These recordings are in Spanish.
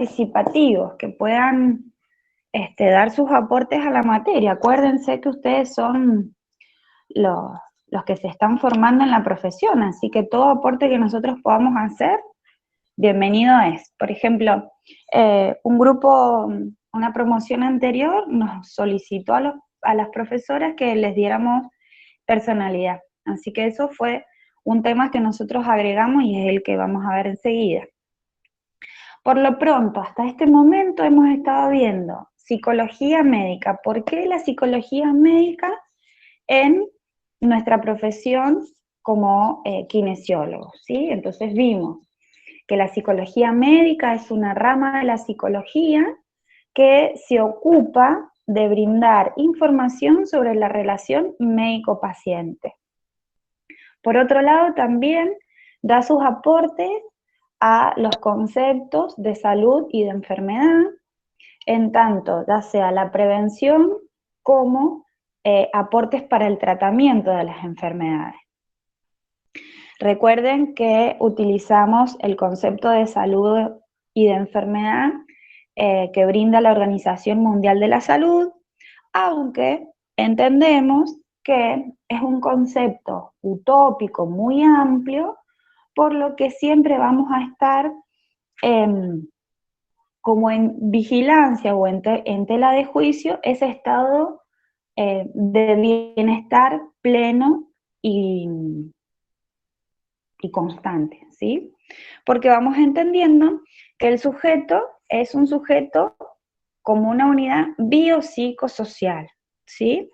participativos, que puedan dar sus aportes a la materia. Acuérdense que ustedes son los, los que se están formando en la profesión, así que todo aporte que nosotros podamos hacer, bienvenido es. Por ejemplo, un grupo, una promoción anterior nos solicitó a las profesoras que les diéramos personalidad, así que eso fue un tema que nosotros agregamos y es el que vamos a ver enseguida. Por lo pronto, hasta este momento hemos estado viendo psicología médica. ¿Por qué la psicología médica en nuestra profesión como kinesiólogos? ¿Sí? Entonces vimos que la psicología médica es una rama de la psicología que se ocupa de brindar información sobre la relación médico-paciente. Por otro lado, también da sus aportes a los conceptos de salud y de enfermedad, en tanto ya sea la prevención como aportes para el tratamiento de las enfermedades. Recuerden que utilizamos el concepto de salud y de enfermedad que brinda la Organización Mundial de la Salud, aunque entendemos que es un concepto utópico muy amplio, por lo que siempre vamos a estar como en vigilancia o en tela de juicio ese estado de bienestar pleno y constante, ¿sí? Porque vamos entendiendo que el sujeto es un sujeto como una unidad biopsicosocial, ¿sí?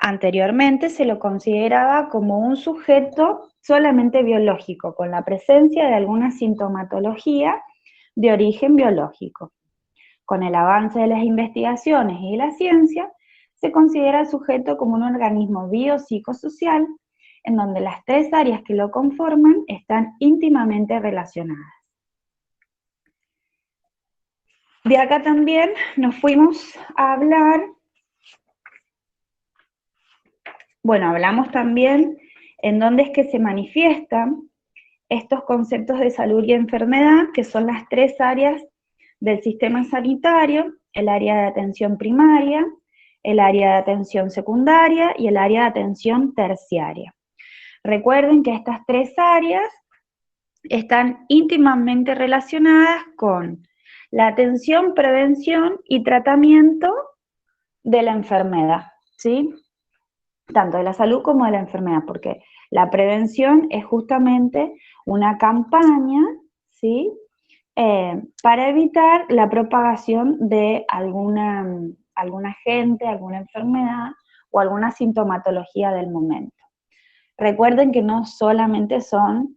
Anteriormente se lo consideraba como un sujeto solamente biológico, con la presencia de alguna sintomatología de origen biológico. Con el avance de las investigaciones y la ciencia, se considera al sujeto como un organismo biopsicosocial en donde las tres áreas que lo conforman están íntimamente relacionadas. De acá también nos fuimos a hablar, hablamos también en dónde es que se manifiestan estos conceptos de salud y enfermedad, que son las tres áreas del sistema sanitario: el área de atención primaria, el área de atención secundaria y el área de atención terciaria. Recuerden que estas tres áreas están íntimamente relacionadas con la atención, prevención y tratamiento de la enfermedad, ¿sí? Tanto de la salud como de la enfermedad, porque la prevención es justamente una campaña, ¿sí? Para evitar la propagación de algún agente, alguna enfermedad o alguna sintomatología del momento. Recuerden que no solamente son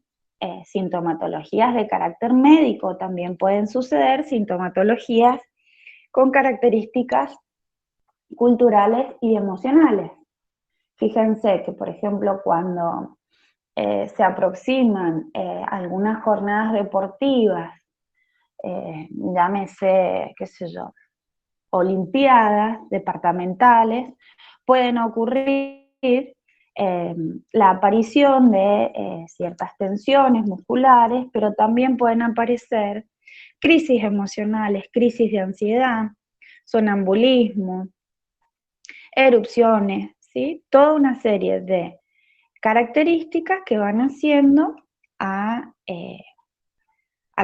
sintomatologías de carácter médico, también pueden suceder sintomatologías con características culturales y emocionales. Fíjense que, por ejemplo, cuando se aproximan algunas jornadas deportivas, llámese, qué sé yo, olimpiadas departamentales, pueden ocurrir la aparición de ciertas tensiones musculares, pero también pueden aparecer crisis emocionales, crisis de ansiedad, sonambulismo, erupciones, ¿sí? Toda una serie de características que van haciendo a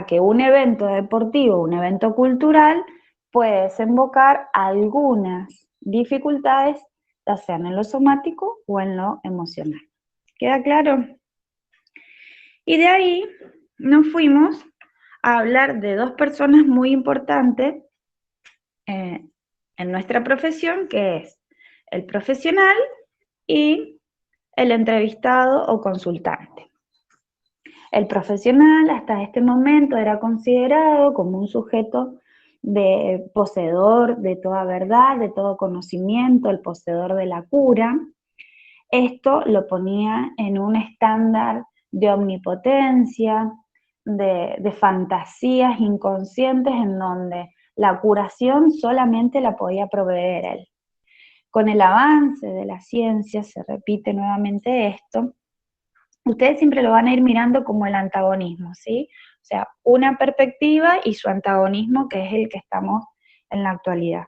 que un evento deportivo, un evento cultural, puede desembocar algunas dificultades, ya sean en lo somático o en lo emocional. ¿Queda claro? Y de ahí nos fuimos a hablar de dos personas muy importantes en nuestra profesión, que es el profesional y el entrevistado o consultante. El profesional hasta este momento era considerado como un sujeto poseedor de toda verdad, de todo conocimiento, el poseedor de la cura. Esto lo ponía en un estándar de omnipotencia, de fantasías inconscientes en donde la curación solamente la podía proveer él. Con el avance de la ciencia se repite nuevamente esto. Ustedes siempre lo van a ir mirando como el antagonismo, ¿sí? O sea, una perspectiva y su antagonismo, que es el que estamos en la actualidad.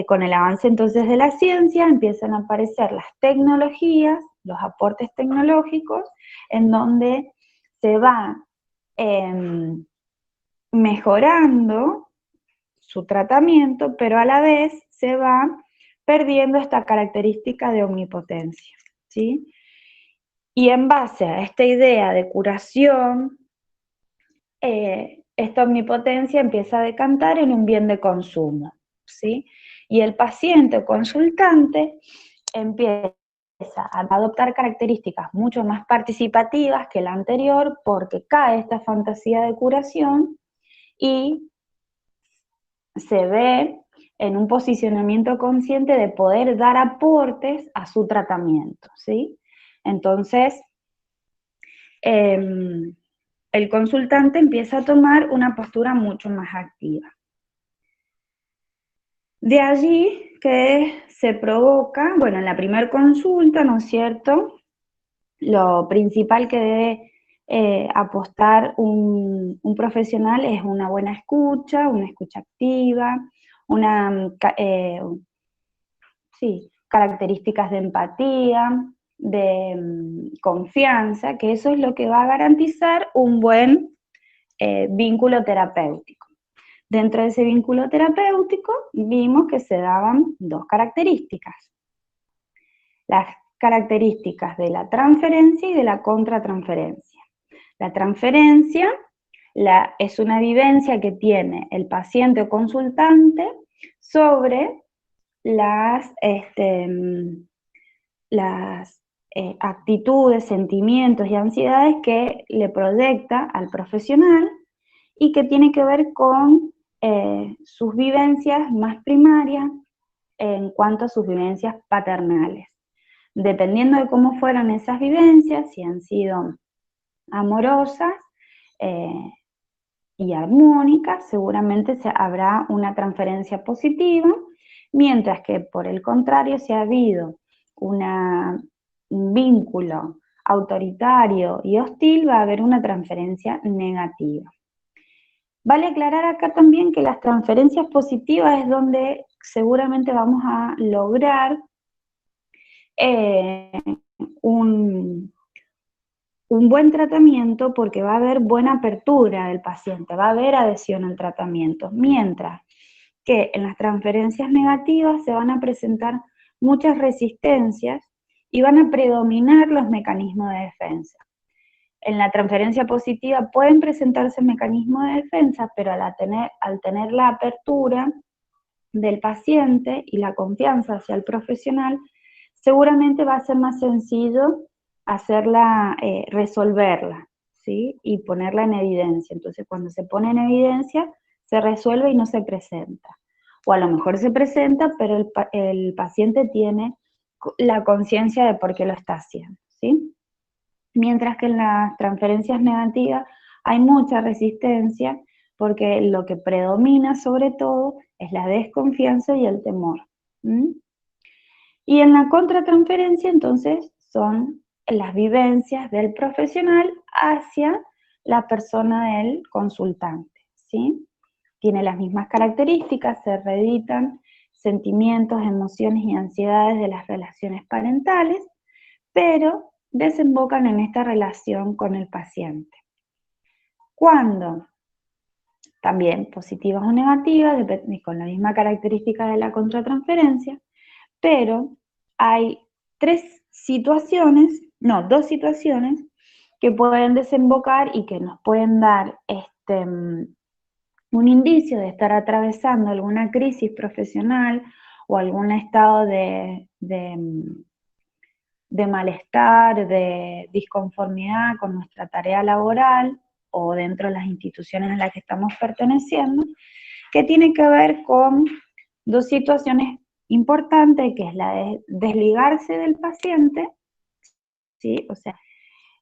Con el avance entonces de la ciencia empiezan a aparecer las tecnologías, los aportes tecnológicos, en donde se va mejorando su tratamiento, pero a la vez se va perdiendo esta característica de omnipotencia, ¿sí? Y en base a esta idea de curación, esta omnipotencia empieza a decantar en un bien de consumo, ¿sí? Y el paciente o consultante empieza a adoptar características mucho más participativas que la anterior porque cae esta fantasía de curación y se ve en un posicionamiento consciente de poder dar aportes a su tratamiento, ¿sí? Entonces, el consultante empieza a tomar una postura mucho más activa. De allí que se provoca, bueno, en la primera consulta, ¿no es cierto?, lo principal que debe apostar un profesional es una buena escucha, una escucha activa, sí, características de empatía, de confianza, que eso es lo que va a garantizar un buen vínculo terapéutico. Dentro de ese vínculo terapéutico vimos que se daban dos características. Las características de la transferencia y de la contratransferencia. La transferencia es una vivencia que tiene el paciente o consultante sobre las actitudes, sentimientos y ansiedades que le proyecta al profesional y que tiene que ver con sus vivencias más primarias en cuanto a sus vivencias paternales. Dependiendo de cómo fueron esas vivencias, si han sido amorosas y armónicas, seguramente habrá una transferencia positiva, mientras que por el contrario, si ha habido un vínculo autoritario y hostil, va a haber una transferencia negativa. Vale aclarar acá también que las transferencias positivas es donde seguramente vamos a lograr un buen tratamiento porque va a haber buena apertura del paciente, va a haber adhesión al tratamiento, mientras que en las transferencias negativas se van a presentar muchas resistencias y van a predominar los mecanismos de defensa. En la transferencia positiva pueden presentarse mecanismos de defensa, pero al tener la apertura del paciente y la confianza hacia el profesional, seguramente va a ser más sencillo resolverla, ¿sí? Y ponerla en evidencia. Entonces, cuando se pone en evidencia, se resuelve y no se presenta. O a lo mejor se presenta, pero el paciente tiene la conciencia de por qué lo está haciendo, ¿sí? Mientras que en las transferencias negativas hay mucha resistencia, porque lo que predomina sobre todo es la desconfianza y el temor. Y en la contratransferencia, entonces, son las vivencias del profesional hacia la persona del consultante, ¿sí? Tiene las mismas características, se reeditan sentimientos, emociones y ansiedades de las relaciones parentales, pero desembocan en esta relación con el paciente. Cuando, también positivas o negativas, con la misma característica de la contratransferencia, pero hay dos situaciones que pueden desembocar y que nos pueden dar un indicio de estar atravesando alguna crisis profesional o algún estado de malestar, de disconformidad con nuestra tarea laboral o dentro de las instituciones a las que estamos perteneciendo, que tiene que ver con dos situaciones importantes, que es la de desligarse del paciente, ¿sí? O sea,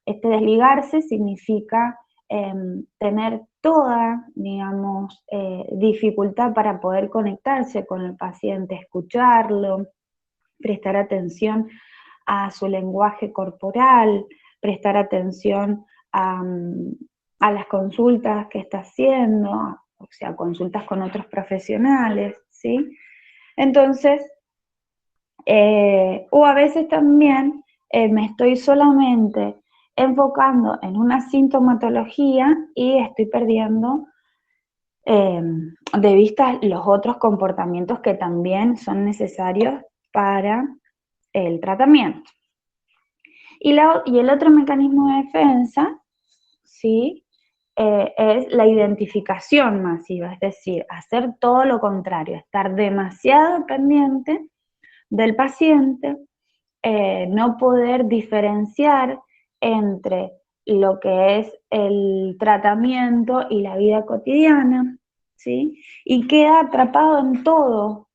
este desligarse significa tener toda, digamos, dificultad para poder conectarse con el paciente, escucharlo, prestar atención a su lenguaje corporal, prestar atención a a las consultas que está haciendo, o sea, consultas con otros profesionales, ¿sí? Entonces, o a veces también me estoy solamente enfocando en una sintomatología y estoy perdiendo de vista los otros comportamientos que también son necesarios para el tratamiento. Y el otro mecanismo de defensa, ¿sí? Es la identificación masiva, es decir, hacer todo lo contrario, estar demasiado pendiente del paciente, no poder diferenciar entre lo que es el tratamiento y la vida cotidiana, ¿sí? Y queda atrapado en todo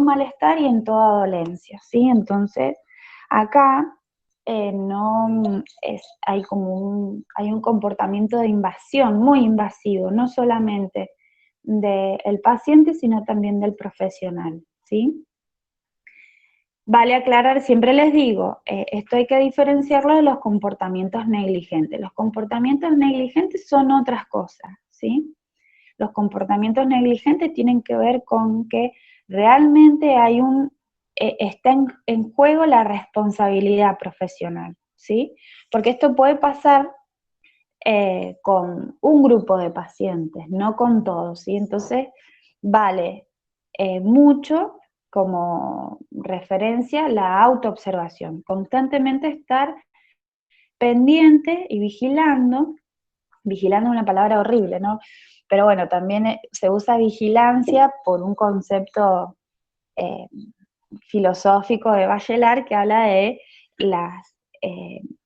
malestar y en toda dolencia, ¿sí? Entonces, acá no hay un comportamiento de invasión muy invasivo, no solamente del paciente, sino también del profesional, ¿sí? Vale aclarar, siempre les digo, esto hay que diferenciarlo de los comportamientos negligentes. Los comportamientos negligentes son otras cosas, ¿sí? Los comportamientos negligentes tienen que ver con que realmente está en juego la responsabilidad profesional, ¿sí? Porque esto puede pasar con un grupo de pacientes, no con todos, ¿sí? Entonces, vale mucho como referencia la autoobservación, constantemente estar pendiente y vigilando es una palabra horrible, ¿no? Pero bueno, también se usa vigilancia por un concepto eh, filosófico de Bachelard que habla de las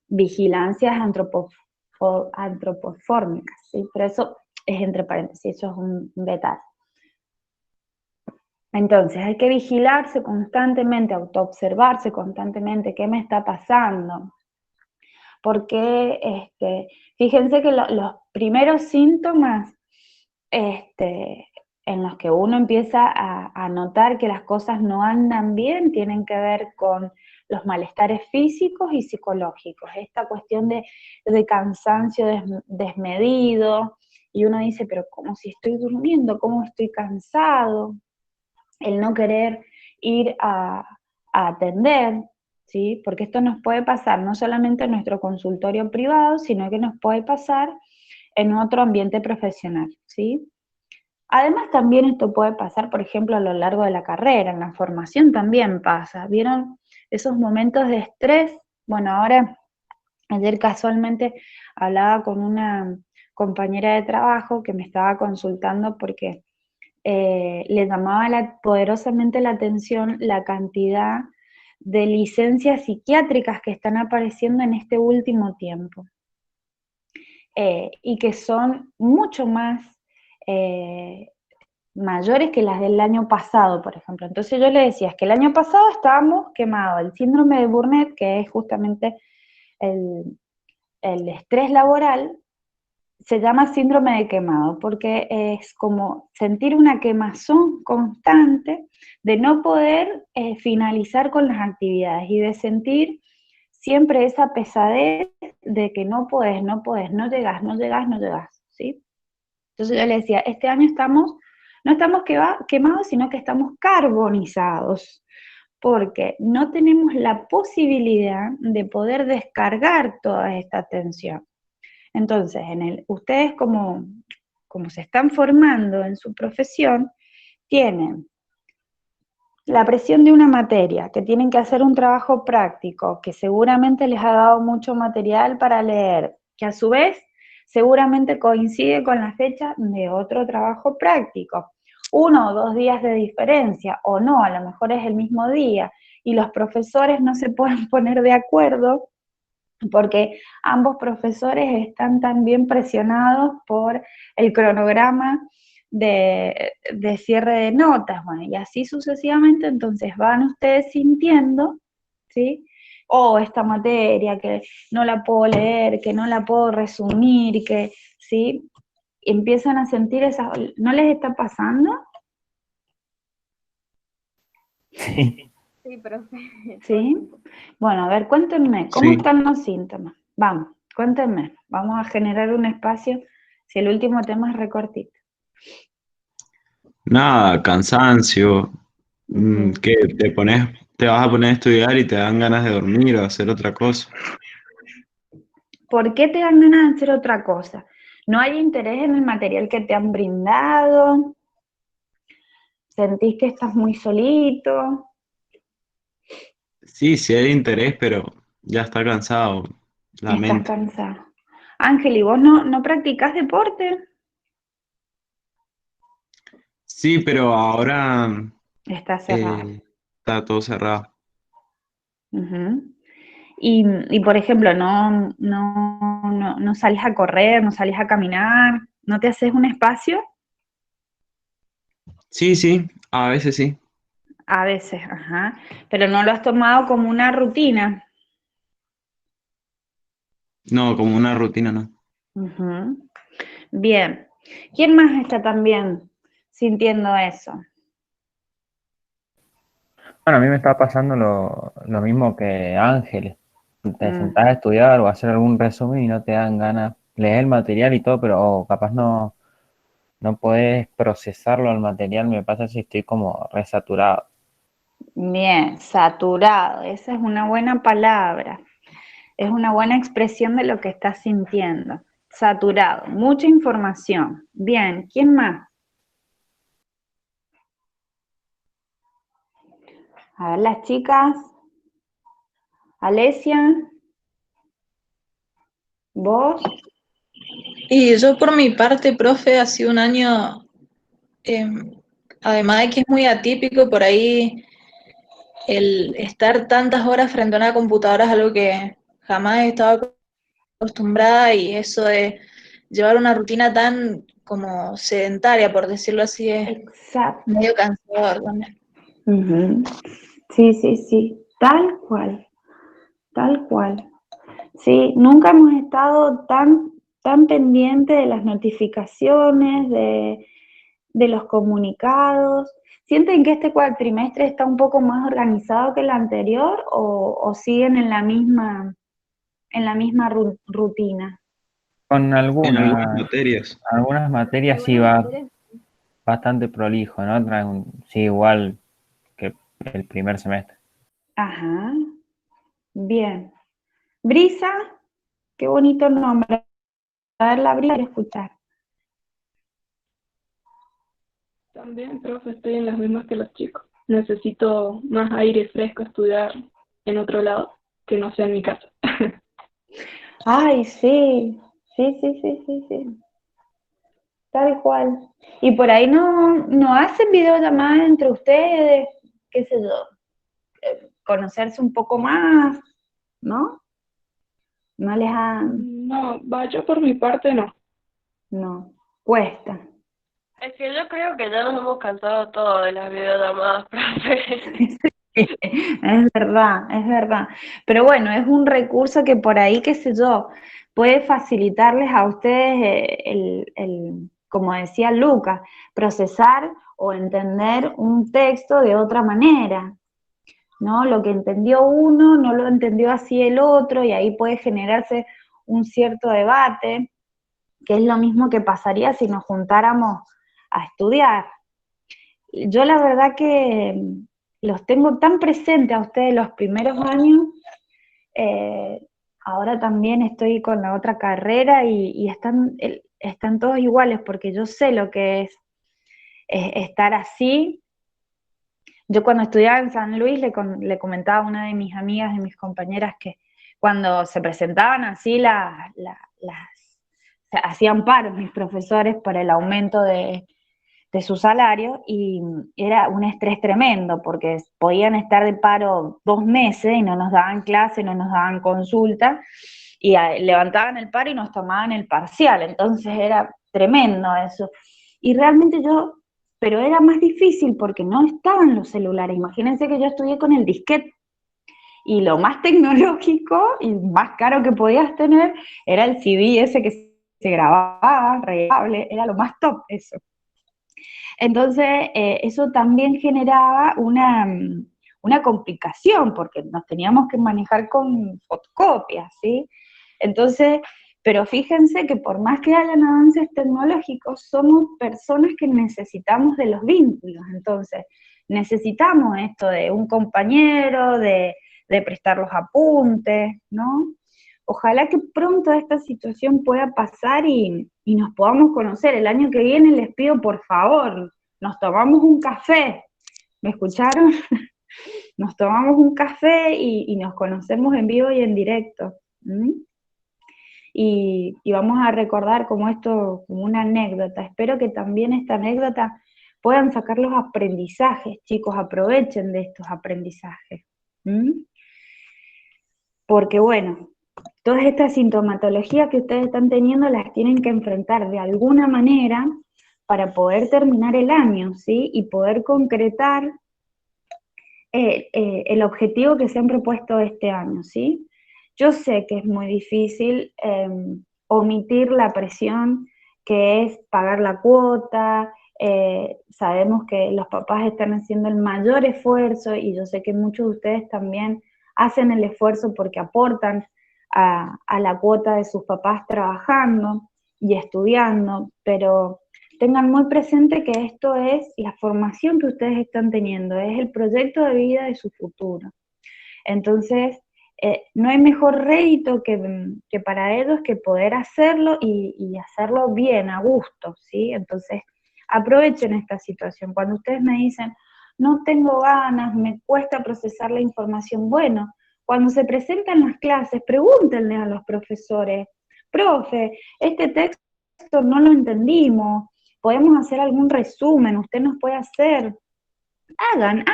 vigilancias antropofórmicas, ¿sí? Pero eso es entre paréntesis, eso es un detalle. Entonces hay que vigilarse constantemente, autoobservarse constantemente, ¿qué me está pasando? Porque fíjense que los primeros síntomas en los que uno empieza a notar que las cosas no andan bien tienen que ver con los malestares físicos y psicológicos, esta cuestión de cansancio desmedido, y uno dice, pero ¿cómo si estoy durmiendo? ¿Cómo estoy cansado? El no querer ir a atender, ¿sí? Porque esto nos puede pasar no solamente en nuestro consultorio privado, sino que nos puede pasar en otro ambiente profesional, ¿sí? Además, también esto puede pasar, por ejemplo, a lo largo de la carrera, en la formación también pasa. ¿Vieron esos momentos de estrés? Bueno, ahora, ayer casualmente hablaba con una compañera de trabajo que me estaba consultando porque le llamaba poderosamente la atención la cantidad de licencias psiquiátricas que están apareciendo en este último tiempo. Y que son mucho más mayores que las del año pasado, por ejemplo. Entonces yo le decía, es que el año pasado estábamos quemados, el síndrome de Burnet, que es justamente el estrés laboral, se llama síndrome de quemado, porque es como sentir una quemazón constante de no poder finalizar con las actividades y de sentir siempre esa pesadez de que no podés, no podés, no llegás, no llegás, no llegás, ¿sí? Entonces yo le decía, este año no estamos quemados, sino que estamos carbonizados, porque no tenemos la posibilidad de poder descargar toda esta tensión. Entonces, ustedes como se están formando en su profesión, tienen la presión de una materia, que tienen que hacer un trabajo práctico, que seguramente les ha dado mucho material para leer, que a su vez seguramente coincide con la fecha de otro trabajo práctico. 1 o 2 días de diferencia, o no, a lo mejor es el mismo día, y los profesores no se pueden poner de acuerdo porque ambos profesores están también presionados por el cronograma de cierre de notas, bueno, y así sucesivamente, entonces van ustedes sintiendo, ¿sí? Esta materia que no la puedo leer, que no la puedo resumir, que, ¿sí? Empiezan a sentir esas, ¿no les está pasando? Sí, Sí, profe, todo el ¿Sí? tiempo. Bueno, a ver, cuéntenme, ¿cómo sí. están los síntomas? Vamos, cuéntenme, vamos a generar un espacio Si el último tema es recortito. Nada, cansancio, Ujú. que te vas a poner a estudiar y te dan ganas de dormir o hacer otra cosa. ¿Por qué te dan ganas de hacer otra cosa? ¿No hay interés en el material que te han brindado? ¿Sentís que estás muy solito? Sí, sí hay interés, pero ya está cansado la ¿Estás mente. cansado? Ángel, ¿y vos no practicás deporte? Sí, pero ahora Está cerrado. eh, está todo cerrado. Ujú. Y, por ejemplo, no salís a correr, no salís a caminar, no te haces un espacio, Sí, sí, a veces sí. a veces, ajá, pero no lo has tomado como una rutina. No, como una rutina, no. Ujú. Bien. ¿Quién más está también sintiendo eso? Bueno, a mí me está pasando lo mismo que Ángeles. Te Mm, sentás a estudiar o a hacer algún resumen y no te dan ganas. Lees el material y todo, pero capaz no podés procesarlo el material. Me pasa si estoy como resaturado. bien, saturado, esa es una buena palabra, es una buena expresión de lo que estás sintiendo. Saturado, mucha información. Bien, ¿quién más? A ver, las chicas. Alesia, vos. Y yo por mi parte, profe, ha sido un año, eh, además de que es muy atípico, por ahí el estar tantas horas frente a una computadora es algo que jamás he estado acostumbrada y eso de llevar una rutina tan como sedentaria, por decirlo así, es Exacto. medio cansador también. Ujú. Sí, sí, sí, tal cual, tal cual. Sí, nunca hemos estado tan pendientes de las notificaciones, de los comunicados. ¿Sienten que este cuatrimestre está un poco más organizado que el anterior o siguen en la misma rutina? Con En algunas materias. algunas materias sí va bastante prolijo, ¿no? Sí, igual que el primer semestre. Ajá, bien. Brisa, qué bonito nombre. A ver, la brisa, quiero escuchar. También, profe, estoy en las mismas que los chicos. Necesito más aire fresco, estudiar en otro lado, que no sea en mi casa. Ay, sí, sí, sí, sí, sí, sí, tal cual. Y por ahí no hacen videollamadas entre ustedes, qué sé yo, conocerse un poco más, ¿no? No les han, No, vaya por mi parte, no. no, cuesta. Es que yo creo que ya nos hemos cansado todos de las videollamadas, profe. Es verdad, es verdad. Pero bueno, es un recurso que por ahí, qué sé yo, puede facilitarles a ustedes como decía Lucas, procesar o entender un texto de otra manera, ¿no? Lo que entendió uno no lo entendió así el otro y ahí puede generarse un cierto debate, que es lo mismo que pasaría si nos juntáramos a estudiar. Yo la verdad que los tengo tan presentes a ustedes los primeros años, eh, ahora también estoy con la otra carrera y están todos iguales porque yo sé lo que es estar así. Yo cuando estudiaba en San Luis le comentaba a una de mis amigas, de mis compañeras, que cuando se presentaban así se hacían paros mis profesores por el aumento de su salario y era un estrés tremendo porque podían estar de paro 2 meses y no nos daban clase, no nos daban consulta y levantaban el paro y nos tomaban el parcial, entonces era tremendo eso. Y realmente pero era más difícil porque no estaban los celulares, imagínense que yo estudié con el disquete y lo más tecnológico y más caro que podías tener era el CD ese que se grababa, regable, era lo más top eso. Entonces, eso también generaba una complicación, porque nos teníamos que manejar con fotocopias, ¿sí? Entonces, Pero fíjense que por más que hayan avances tecnológicos, somos personas que necesitamos de los vínculos. Entonces, necesitamos esto de un compañero, de prestar los apuntes, ¿no? Ojalá que pronto esta situación pueda pasar y nos podamos conocer. El año que viene les pido, por favor, nos tomamos un café. ¿Me escucharon? Nos tomamos un café y nos conocemos en vivo y en directo. ¿Mm? Y vamos a recordar como esto, como una anécdota. Espero que también esta anécdota puedan sacar los aprendizajes, chicos, aprovechen de estos aprendizajes. ¿Mm? Porque bueno, todas estas sintomatologías que ustedes están teniendo las tienen que enfrentar de alguna manera para poder terminar el año, ¿sí? Y poder concretar el objetivo que se han propuesto este año, ¿sí? Yo sé que es muy difícil omitir la presión que es pagar la cuota, sabemos que los papás están haciendo el mayor esfuerzo y yo sé que muchos de ustedes también hacen el esfuerzo porque aportan a la cuota de sus papás trabajando y estudiando, pero tengan muy presente que esto es la formación que ustedes están teniendo, es el proyecto de vida de su futuro. Entonces, no hay mejor rédito que para ellos que poder hacerlo y hacerlo bien, a gusto, ¿sí? Entonces, aprovechen esta situación. Cuando ustedes me dicen, no tengo ganas, me cuesta procesar la información, bueno, cuando se presentan las clases, pregúntenle a los profesores, profe, este texto no lo entendimos, podemos hacer algún resumen, usted nos puede hacer,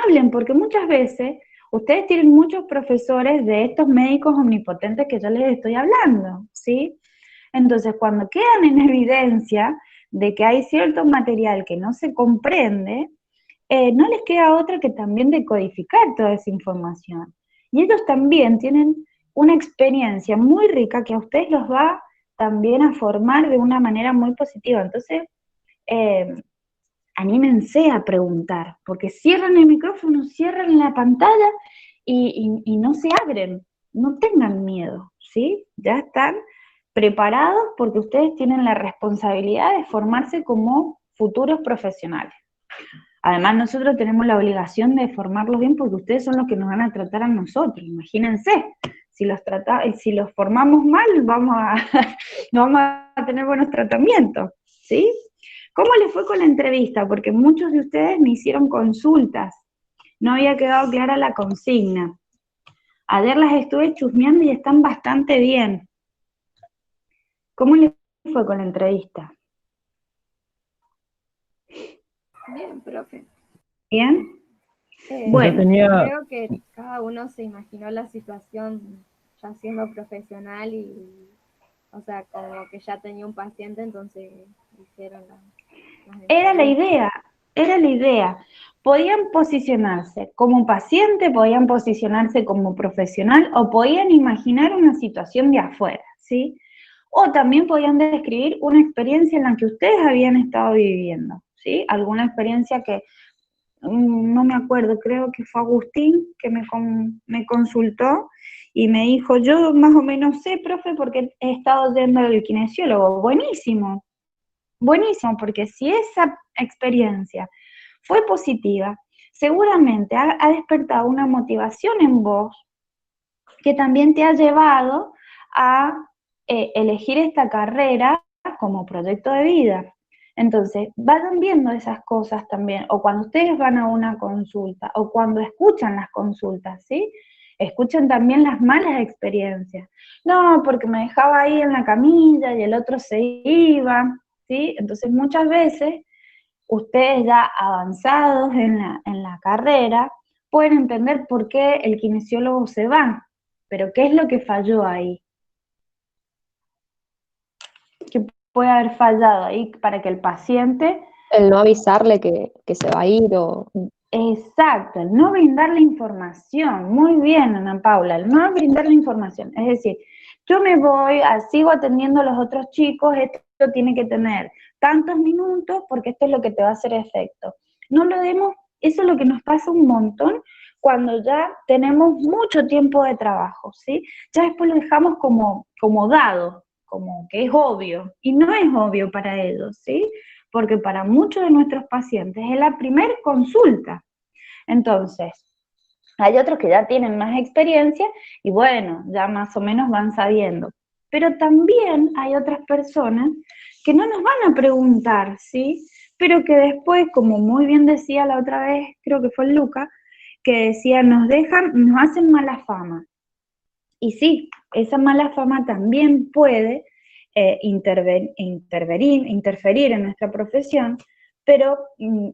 hablen, porque muchas veces ustedes tienen muchos profesores de estos médicos omnipotentes que yo les estoy hablando, ¿sí? Entonces, cuando quedan en evidencia de que hay cierto material que no se comprende, no les queda otra que también decodificar toda esa información. Y ellos también tienen una experiencia muy rica que a ustedes los va también a formar de una manera muy positiva. Entonces, anímense a preguntar, porque cierran el micrófono, cierran la pantalla y no se abren, no tengan miedo, ¿sí? Ya están preparados porque ustedes tienen la responsabilidad de formarse como futuros profesionales. Además, nosotros tenemos la obligación de formarlos bien porque ustedes son los que nos van a tratar a nosotros, imagínense. Si los formamos mal, no vamos a tener buenos tratamientos, ¿sí? ¿Cómo les fue con la entrevista? Porque muchos de ustedes me hicieron consultas, no había quedado clara la consigna. Ayer las estuve chusmeando y están bastante bien. ¿Cómo les fue con la entrevista? Bien, profe. ¿Bien? Bueno, Creo que cada uno se imaginó la situación ya siendo profesional y, o sea, como que ya tenía un paciente, entonces hicieron las Era la idea. Podían posicionarse como paciente, podían posicionarse como profesional o podían imaginar una situación de afuera, ¿sí? O también podían describir una experiencia en la que ustedes habían estado viviendo, ¿sí? Alguna experiencia que, no me acuerdo, creo que fue Agustín que me consultó y me dijo, yo más o menos sé, profe, porque he estado yendo al kinesiólogo. Buenísimo, buenísimo, porque si esa experiencia fue positiva, seguramente ha despertado una motivación en vos que también te ha llevado a elegir esta carrera como proyecto de vida. Entonces, vayan viendo esas cosas también, o cuando ustedes van a una consulta, o cuando escuchan las consultas, ¿sí? Escuchen también las malas experiencias. No, porque me dejaba ahí en la camilla y el otro se iba, ¿sí? Entonces, muchas veces, ustedes ya avanzados en la carrera, pueden entender por qué el kinesiólogo se va, pero ¿qué es lo que falló ahí? ¿Qué puede haber fallado ahí para que el paciente... El no avisarle que se va a ir o... Exacto, el no brindar la información. Muy bien, Ana Paula, el no brindar la información. Es decir, yo me voy, sigo atendiendo a los otros chicos, esto tiene que tener tantos minutos porque esto es lo que te va a hacer efecto. No lo demos, eso es lo que nos pasa un montón cuando ya tenemos mucho tiempo de trabajo, ¿sí? Ya después lo dejamos como dado, como que es obvio, y no es obvio para ellos, ¿sí? Porque para muchos de nuestros pacientes es la primera consulta. Entonces, hay otros que ya tienen más experiencia y bueno, ya más o menos van sabiendo. Pero también hay otras personas que no nos van a preguntar, ¿sí? Pero que después, como muy bien decía la otra vez, creo que fue Luca, que decía, nos hacen mala fama. Y sí, esa mala fama también puede interferir en nuestra profesión, pero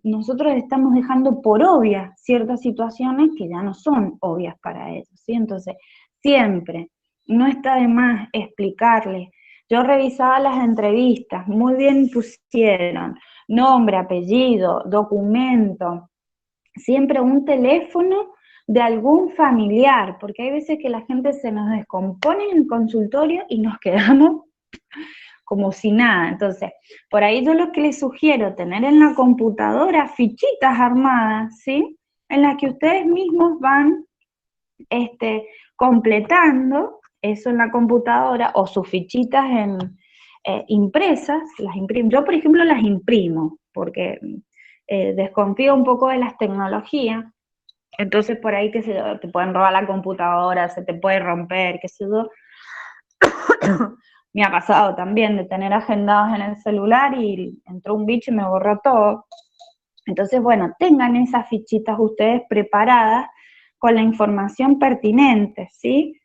nosotros estamos dejando por obvias ciertas situaciones que ya no son obvias para ellos, ¿sí? Entonces, siempre, no está de más explicarles. Yo revisaba las entrevistas, muy bien pusieron nombre, apellido, documento, siempre un teléfono de algún familiar, porque hay veces que la gente se nos descompone en el consultorio y nos quedamos como si nada. Entonces, por ahí yo lo que les sugiero, tener en la computadora fichitas armadas, ¿sí? En las que ustedes mismos van completando eso en la computadora, o sus fichitas impresas, las imprimo. Yo, por ejemplo, las imprimo, porque desconfío un poco de las tecnologías, entonces por ahí, qué sé yo, te pueden robar la computadora, se te puede romper, qué sé yo. Me ha pasado también de tener agendados en el celular y entró un bicho y me borró todo. Entonces, bueno, tengan esas fichitas ustedes preparadas con la información pertinente, ¿sí?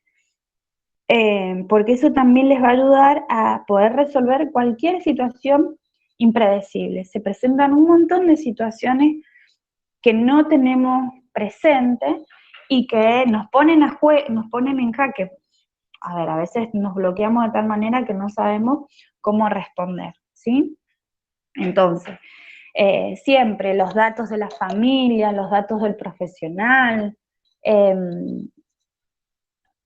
Porque eso también les va a ayudar a poder resolver cualquier situación impredecible. Se presentan un montón de situaciones que no tenemos presentes y que nos ponen en jaque. A ver, a veces nos bloqueamos de tal manera que no sabemos cómo responder, ¿sí? Entonces, siempre los datos de la familia, los datos del profesional,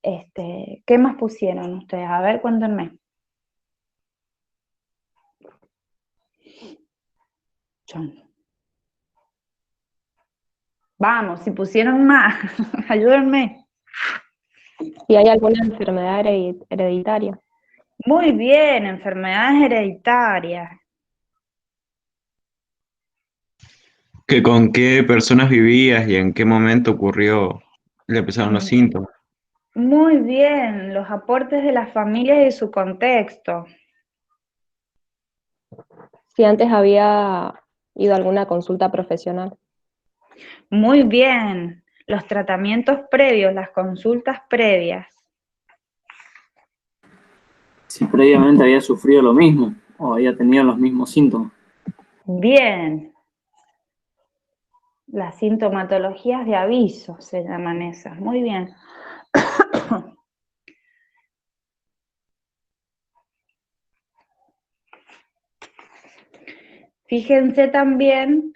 ¿qué más pusieron ustedes? A ver, cuéntenme. Vamos, si pusieron más, ayúdenme. Si hay alguna enfermedad hereditaria. Muy bien, enfermedades hereditarias. ¿Que con qué personas vivías y en qué momento ocurrió, le empezaron los síntomas? Muy bien, los aportes de las familias y su contexto. Si antes había ido a alguna consulta profesional. Muy bien, los tratamientos previos, las consultas previas. Si previamente había sufrido lo mismo o había tenido los mismos síntomas. Bien. Las sintomatologías de aviso se llaman esas. Muy bien. Fíjense también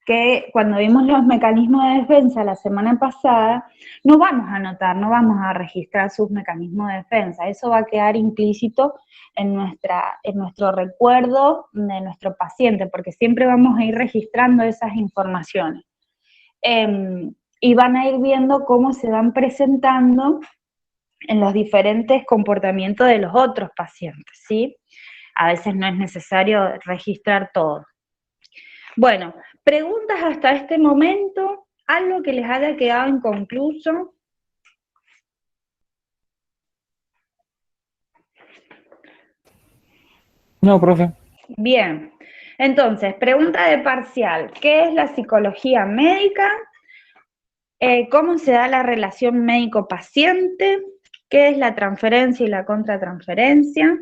que cuando vimos los mecanismos de defensa la semana pasada, no vamos a anotar, no vamos a registrar sus mecanismos de defensa. Eso va a quedar implícito en nuestro recuerdo de nuestro paciente, porque siempre vamos a ir registrando esas informaciones. Y van a ir viendo cómo se van presentando en los diferentes comportamientos de los otros pacientes, ¿sí? A veces no es necesario registrar todo. Bueno, preguntas hasta este momento, algo que les haya quedado inconcluso. No, profe. Bien, entonces, pregunta de parcial, ¿qué es la psicología médica? ¿Cómo se da la relación médico-paciente? ¿Qué es la transferencia y la contratransferencia?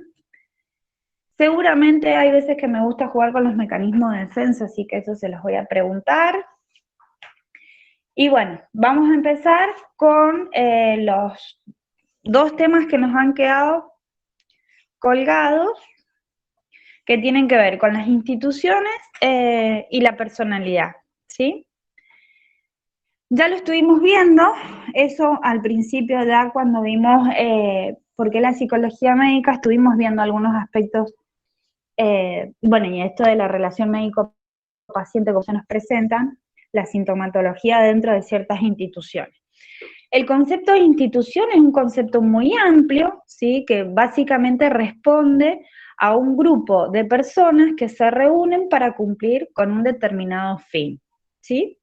Seguramente hay veces que me gusta jugar con los mecanismos de defensa, así que eso se los voy a preguntar. Y bueno, vamos a empezar con los dos temas que nos han quedado colgados, que tienen que ver con las instituciones y la personalidad, ¿sí? Ya lo estuvimos viendo, eso al principio ya cuando vimos por qué la psicología médica, estuvimos viendo algunos aspectos, bueno, y esto de la relación médico-paciente, como se nos presentan, la sintomatología dentro de ciertas instituciones. El concepto de institución es un concepto muy amplio, ¿sí? Que básicamente responde a un grupo de personas que se reúnen para cumplir con un determinado fin, ¿sí?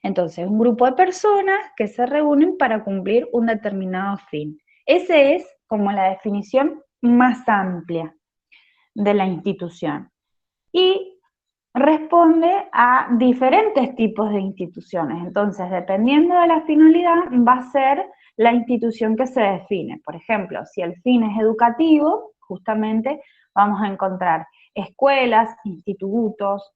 Entonces, un grupo de personas que se reúnen para cumplir un determinado fin. Esa es como la definición más amplia de la institución. Y responde a diferentes tipos de instituciones. Entonces, dependiendo de la finalidad, va a ser la institución que se define. Por ejemplo, si el fin es educativo, justamente vamos a encontrar escuelas, institutos,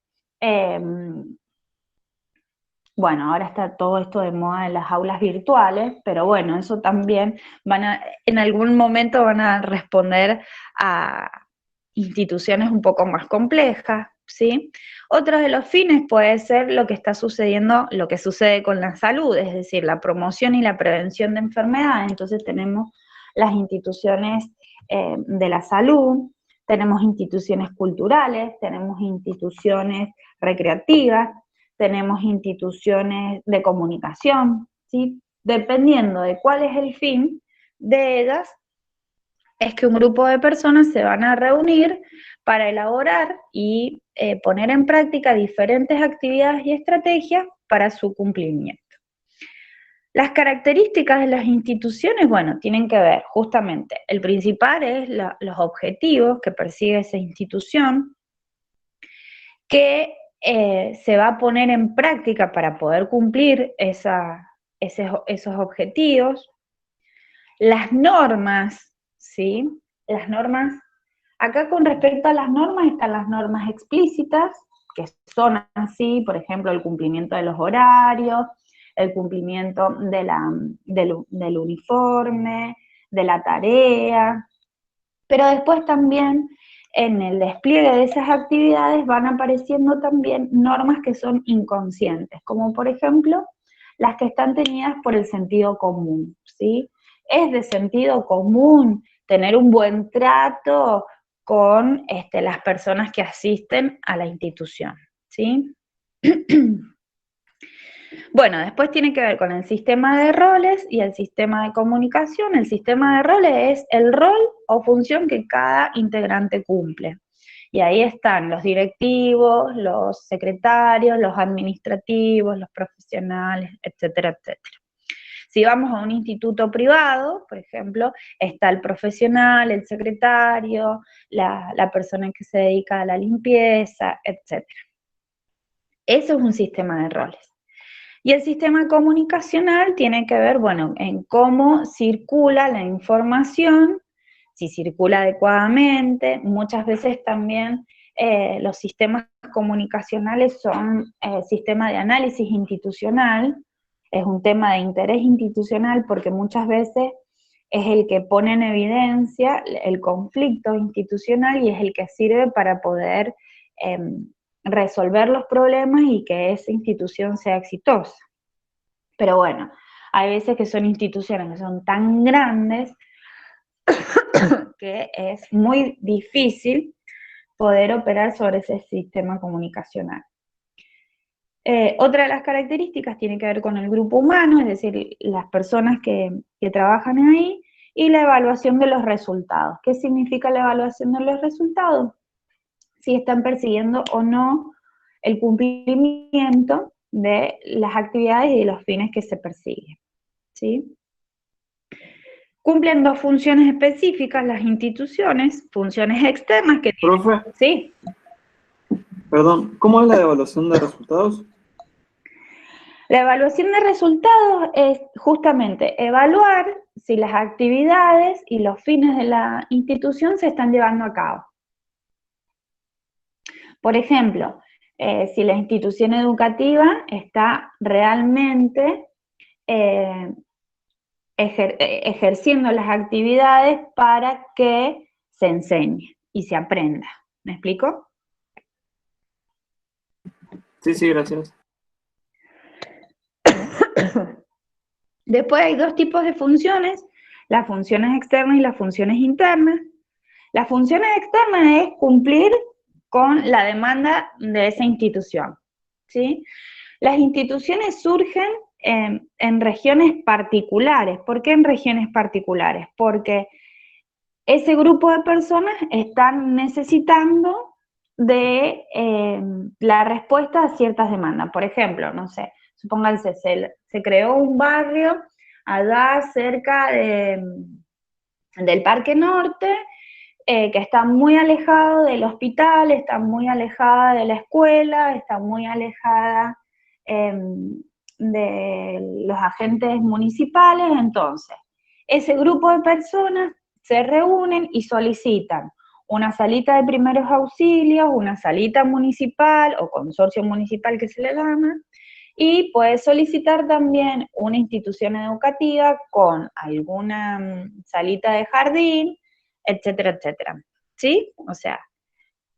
bueno, ahora está todo esto de moda en las aulas virtuales, pero bueno, eso también en algún momento van a responder a instituciones un poco más complejas, ¿sí? Otro de los fines puede ser lo que está sucediendo, lo que sucede con la salud, es decir, la promoción y la prevención de enfermedades. Entonces tenemos las instituciones de la salud, tenemos instituciones culturales, tenemos instituciones recreativas, tenemos instituciones de comunicación, ¿sí? Dependiendo de cuál es el fin de ellas, es que un grupo de personas se van a reunir para elaborar y poner en práctica diferentes actividades y estrategias para su cumplimiento. Las características de las instituciones, bueno, tienen que ver justamente, el principal es los objetivos que persigue esa institución, que se va a poner en práctica para poder cumplir esos objetivos. Las normas, ¿sí? Las normas, acá con respecto a las normas están las normas explícitas, que son así, por ejemplo, el cumplimiento de los horarios, el cumplimiento del uniforme, de la tarea, pero después también en el despliegue de esas actividades van apareciendo también normas que son inconscientes, como por ejemplo las que están tenidas por el sentido común, ¿sí? Es de sentido común tener un buen trato con las personas que asisten a la institución, ¿sí? Bueno, después tiene que ver con el sistema de roles y el sistema de comunicación. El sistema de roles es el rol o función que cada integrante cumple. Y ahí están los directivos, los secretarios, los administrativos, los profesionales, etcétera, etcétera. Si vamos a un instituto privado, por ejemplo, está el profesional, el secretario, la persona que se dedica a la limpieza, etcétera. Eso es un sistema de roles. Y el sistema comunicacional tiene que ver, bueno, en cómo circula la información, si circula adecuadamente. Muchas veces también los sistemas comunicacionales son sistemas de análisis institucional, es un tema de interés institucional porque muchas veces es el que pone en evidencia el conflicto institucional y es el que sirve para poder resolver los problemas y que esa institución sea exitosa. Pero bueno, hay veces que son instituciones que son tan grandes que es muy difícil poder operar sobre ese sistema comunicacional. Otra de las características tiene que ver con el grupo humano, es decir, las personas que trabajan ahí, y la evaluación de los resultados. ¿Qué significa la evaluación de los resultados? Si están persiguiendo o no el cumplimiento de las actividades y de los fines que se persiguen, ¿sí? Cumplen dos funciones específicas las instituciones, funciones externas que tienen... Profe. Sí. Perdón, ¿cómo es la evaluación de resultados? La evaluación de resultados es justamente evaluar si las actividades y los fines de la institución se están llevando a cabo. Por ejemplo, si la institución educativa está realmente ejerciendo las actividades para que se enseñe y se aprenda. ¿Me explico? Sí, sí, gracias. Después hay dos tipos de funciones, las funciones externas y las funciones internas. Las funciones externas es cumplir con la demanda de esa institución, ¿sí? Las instituciones surgen en regiones particulares. ¿Por qué en regiones particulares? Porque ese grupo de personas están necesitando de la respuesta a ciertas demandas. Por ejemplo, no sé, supónganse, se creó un barrio allá cerca del Parque Norte, que está muy alejado del hospital, está muy alejada de la escuela, está muy alejada de los agentes municipales. Entonces, ese grupo de personas se reúnen y solicitan una salita de primeros auxilios, una salita municipal o consorcio municipal que se le llama, y puede solicitar también una institución educativa con alguna salita de jardín, etcétera, etcétera. ¿Sí? O sea,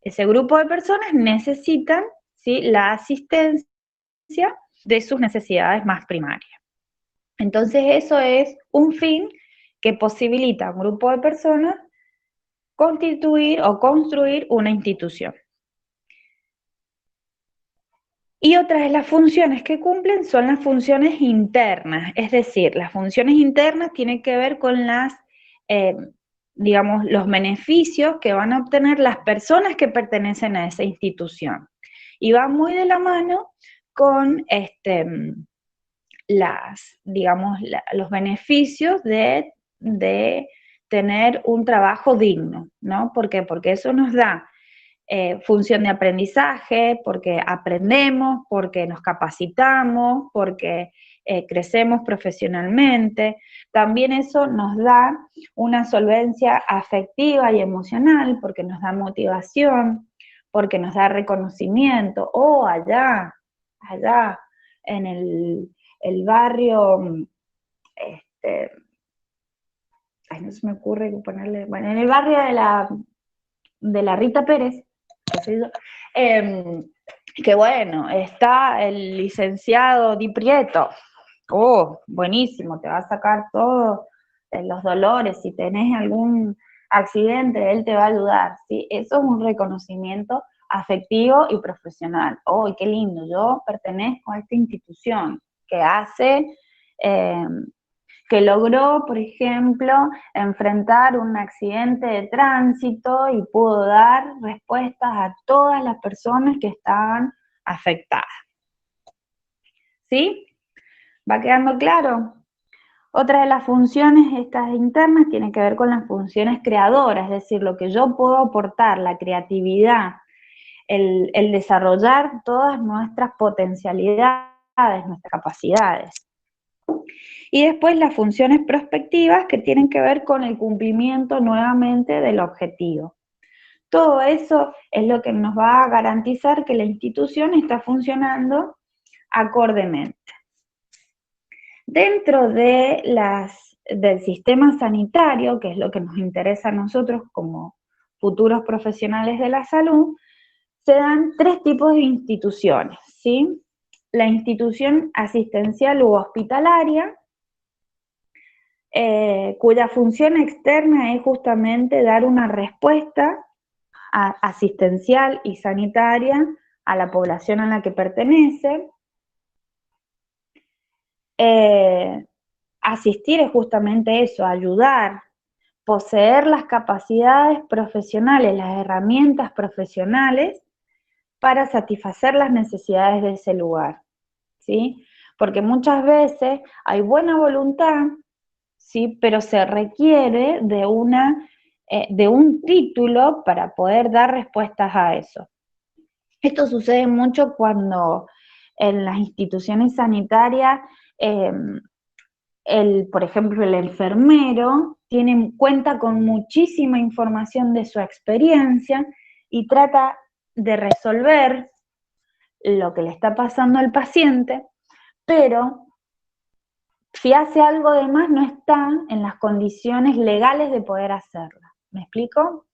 ese grupo de personas necesitan, ¿sí?, la asistencia de sus necesidades más primarias. Entonces eso es un fin que posibilita a un grupo de personas constituir o construir una institución. Y otras de las funciones que cumplen son las funciones internas, es decir, las funciones internas tienen que ver con las, digamos, los beneficios que van a obtener las personas que pertenecen a esa institución. Y va muy de la mano con los beneficios de tener un trabajo digno, ¿no? ¿Por qué? Porque eso nos da función de aprendizaje, porque aprendemos, porque nos capacitamos, porque crecemos profesionalmente. También eso nos da una solvencia afectiva y emocional, porque nos da motivación, porque nos da reconocimiento. Oh, allá en el barrio, no se me ocurre ponerle, bueno, en el barrio de la Rita Pérez, que bueno, está el licenciado Di Prieto. Oh, buenísimo, te va a sacar todos los dolores, si tenés algún accidente, él te va a ayudar, ¿sí? Eso es un reconocimiento afectivo y profesional. Oh, qué lindo, yo pertenezco a esta institución que hace, que logró, por ejemplo, enfrentar un accidente de tránsito y pudo dar respuestas a todas las personas que estaban afectadas. ¿Sí? ¿Va quedando claro? Otra de las funciones estas internas tiene que ver con las funciones creadoras, es decir, lo que yo puedo aportar, la creatividad, el desarrollar todas nuestras potencialidades, nuestras capacidades. Y después las funciones prospectivas que tienen que ver con el cumplimiento nuevamente del objetivo. Todo eso es lo que nos va a garantizar que la institución está funcionando acordemente. Dentro del sistema sanitario, que es lo que nos interesa a nosotros como futuros profesionales de la salud, se dan tres tipos de instituciones, ¿sí? La institución asistencial u hospitalaria, cuya función externa es justamente dar una respuesta asistencial y sanitaria a la población a la que pertenece. Asistir es justamente eso, ayudar, poseer las capacidades profesionales, las herramientas profesionales para satisfacer las necesidades de ese lugar, ¿sí? Porque muchas veces hay buena voluntad, ¿sí?, pero se requiere de un título para poder dar respuestas a eso. Esto sucede mucho cuando en las instituciones sanitarias, por ejemplo, el enfermero cuenta con muchísima información de su experiencia y trata de resolver lo que le está pasando al paciente, pero si hace algo de más no está en las condiciones legales de poder hacerlo. ¿Me explico?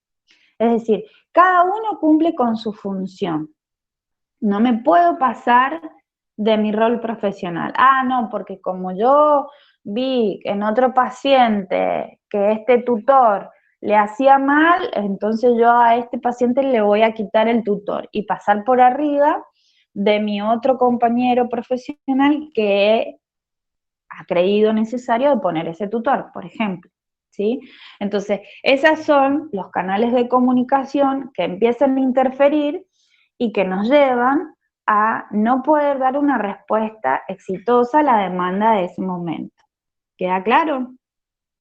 Es decir, cada uno cumple con su función. No me puedo pasar de mi rol profesional. Ah, no, porque como yo vi en otro paciente que este tutor le hacía mal, entonces yo a este paciente le voy a quitar el tutor y pasar por arriba de mi otro compañero profesional que ha creído necesario de poner ese tutor, por ejemplo, ¿sí? Entonces, esos son los canales de comunicación que empiezan a interferir y que nos llevan a no poder dar una respuesta exitosa a la demanda de ese momento. ¿Queda claro?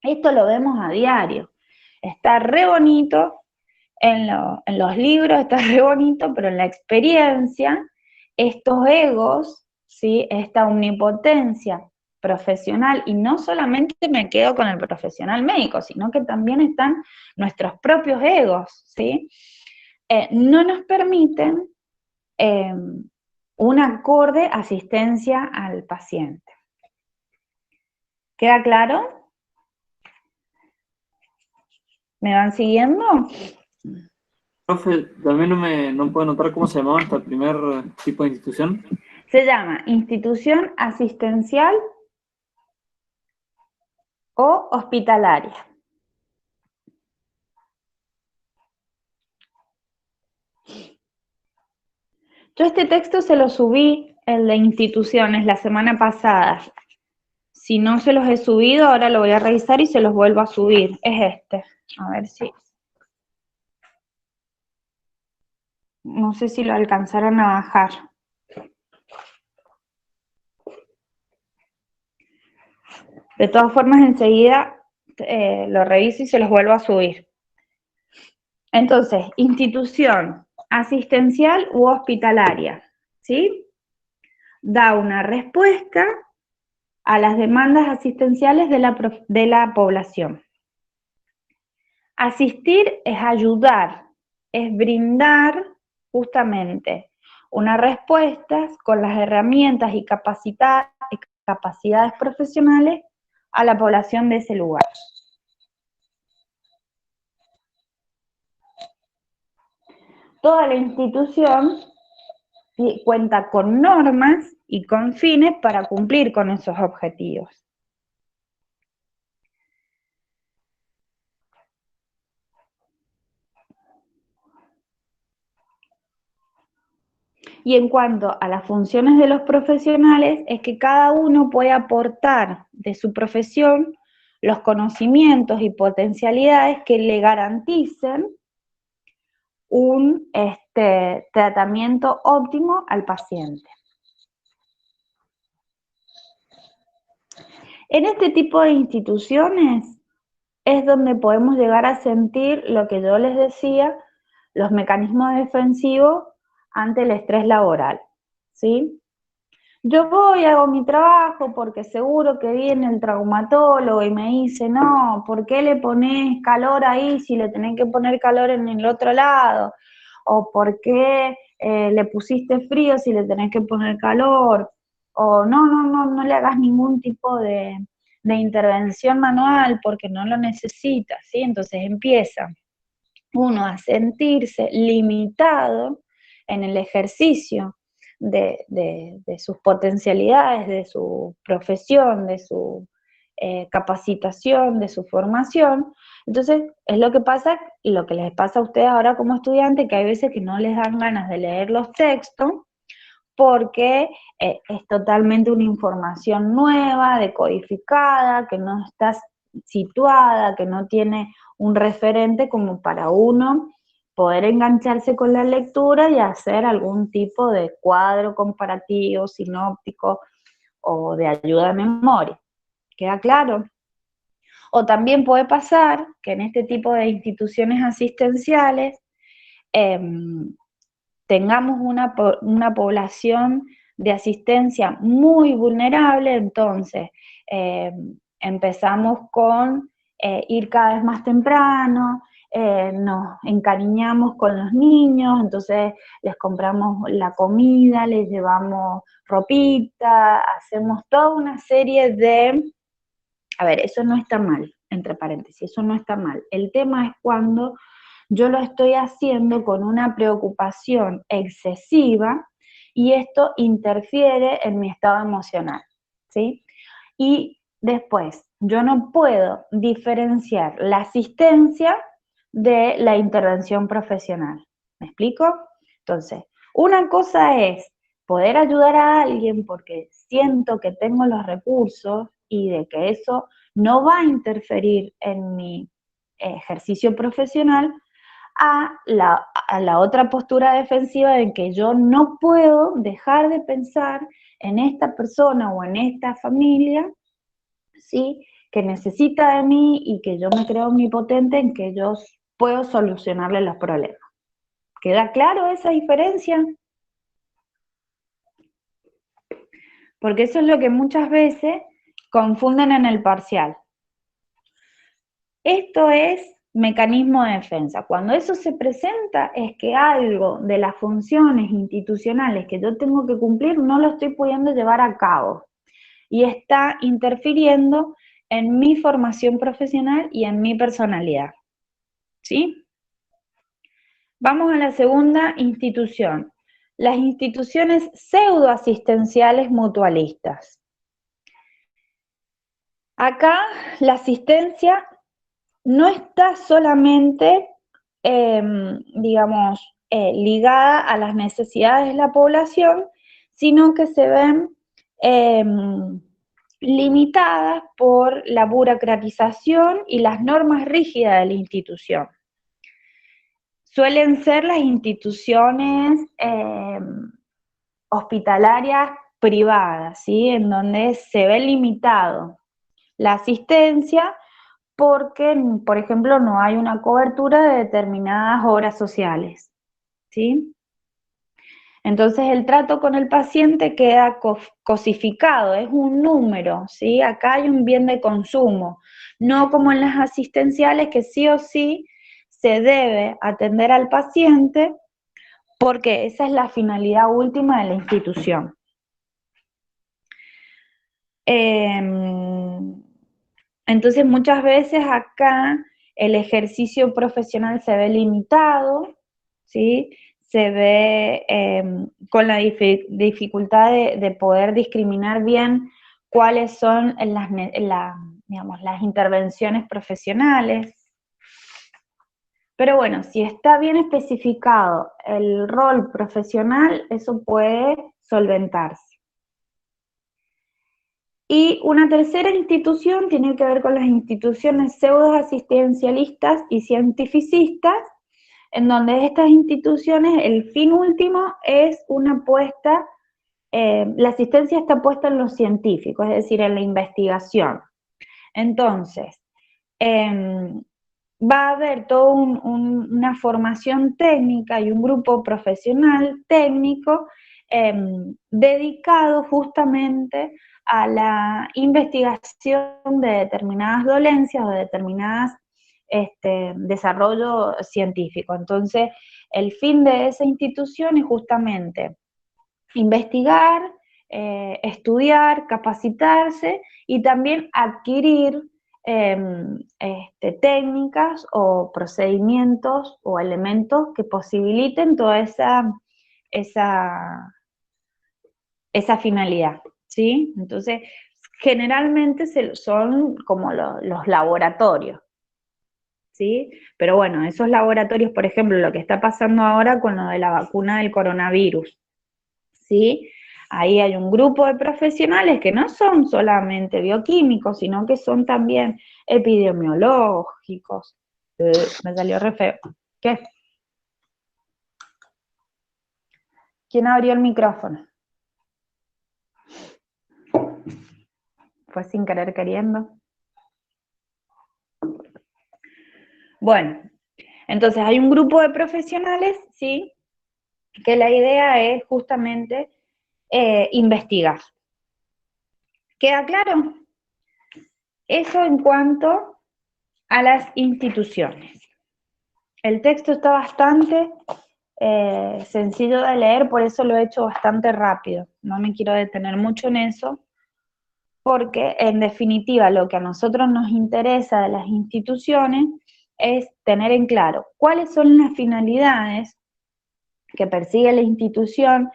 Esto lo vemos a diario. Está re bonito en los libros, está re bonito, pero en la experiencia, estos egos, ¿sí? Esta omnipotencia profesional, y no solamente me quedo con el profesional médico, sino que también están nuestros propios egos, ¿sí? No nos permiten una acorde asistencia al paciente. ¿Queda claro? ¿Me van siguiendo? Profe, también no puedo notar cómo se llamaba este primer tipo de institución. Se llama institución asistencial o hospitalaria. Yo este texto se lo subí, el de instituciones, la semana pasada. Si no se los he subido, ahora lo voy a revisar y se los vuelvo a subir. Es este. A ver si... No sé si lo alcanzaron a bajar. De todas formas, enseguida lo reviso y se los vuelvo a subir. Entonces, institución asistencial u hospitalaria, ¿sí? Da una respuesta a las demandas asistenciales de la población. Asistir es ayudar, es brindar justamente una respuesta con las herramientas y capacidades profesionales a la población de ese lugar. Toda la institución cuenta con normas y con fines para cumplir con esos objetivos. Y en cuanto a las funciones de los profesionales, es que cada uno puede aportar de su profesión los conocimientos y potencialidades que le garanticen un tratamiento óptimo al paciente. En este tipo de instituciones es donde podemos llegar a sentir lo que yo les decía, los mecanismos defensivos ante el estrés laboral, ¿sí? Yo voy, hago mi trabajo porque seguro que viene el traumatólogo y me dice, no, ¿por qué le pones calor ahí si le tenés que poner calor en el otro lado? O ¿por qué le pusiste frío si le tenés que poner calor? O no le hagas ningún tipo de intervención manual porque no lo necesitas, ¿sí? Entonces empieza uno a sentirse limitado en el ejercicio de sus potencialidades, de su profesión, de su capacitación, de su formación. Entonces, es lo que pasa, y lo que les pasa a ustedes ahora como estudiantes, que hay veces que no les dan ganas de leer los textos, porque es totalmente una información nueva, decodificada, que no está situada, que no tiene un referente como para uno poder engancharse con la lectura y hacer algún tipo de cuadro comparativo, sinóptico o de ayuda de memoria. ¿Queda claro? O también puede pasar que en este tipo de instituciones asistenciales tengamos una población de asistencia muy vulnerable, entonces empezamos con ir cada vez más temprano, nos encariñamos con los niños, entonces les compramos la comida, les llevamos ropita, hacemos toda una serie de... A ver, eso no está mal, entre paréntesis, eso no está mal. El tema es cuando yo lo estoy haciendo con una preocupación excesiva y esto interfiere en mi estado emocional, ¿sí? Y después, yo no puedo diferenciar la asistencia de la intervención profesional. ¿Me explico? Entonces, una cosa es poder ayudar a alguien porque siento que tengo los recursos y de que eso no va a interferir en mi ejercicio profesional, a la otra postura defensiva de que yo no puedo dejar de pensar en esta persona o en esta familia, ¿sí?, que necesita de mí y que yo me creo omnipotente en que yo puedo solucionarle los problemas. ¿Queda claro esa diferencia? Porque eso es lo que muchas veces confunden en el parcial. Esto es mecanismo de defensa. Cuando eso se presenta es que algo de las funciones institucionales que yo tengo que cumplir no lo estoy pudiendo llevar a cabo y está interfiriendo en mi formación profesional y en mi personalidad. ¿Sí? Vamos a la segunda institución. Las instituciones pseudoasistenciales mutualistas. Acá la asistencia no está solamente, ligada a las necesidades de la población, sino que se ven limitadas por la burocratización y las normas rígidas de la institución. Suelen ser las instituciones hospitalarias privadas, ¿sí?, en donde se ve limitado la asistencia porque, por ejemplo, no hay una cobertura de determinadas obras sociales, ¿sí? Entonces el trato con el paciente queda cosificado, es un número, ¿sí? Acá hay un bien de consumo, no como en las asistenciales que sí o sí se debe atender al paciente porque esa es la finalidad última de la institución. Entonces muchas veces acá el ejercicio profesional se ve limitado, ¿sí? Se ve con la dificultad de poder discriminar bien cuáles son las intervenciones profesionales. Pero bueno, si está bien especificado el rol profesional, eso puede solventarse. Y una tercera institución tiene que ver con las instituciones pseudoasistencialistas y cientificistas, en donde estas instituciones, el fin último es una apuesta, la asistencia está puesta en lo científico, es decir, en la investigación. Entonces, va a haber toda una formación técnica y un grupo profesional técnico dedicado justamente a la investigación de determinadas dolencias o de determinadas desarrollo científico. Entonces, el fin de esa institución es justamente investigar, estudiar, capacitarse y también adquirir técnicas o procedimientos o elementos que posibiliten toda esa finalidad, ¿sí? Entonces, generalmente son como los laboratorios, ¿sí? Pero bueno, esos laboratorios, por ejemplo, lo que está pasando ahora con lo de la vacuna del coronavirus, ¿sí? Ahí hay un grupo de profesionales que no son solamente bioquímicos, sino que son también epidemiológicos. Me salió re feo. ¿Qué? ¿Quién abrió el micrófono? Fue sin querer queriendo. Bueno, entonces hay un grupo de profesionales, ¿sí?, que la idea es justamente investigar. ¿Queda claro? Eso en cuanto a las instituciones. El texto está bastante sencillo de leer, por eso lo he hecho bastante rápido. No me quiero detener mucho en eso, porque en definitiva lo que a nosotros nos interesa de las instituciones es tener en claro cuáles son las finalidades que persigue la institución,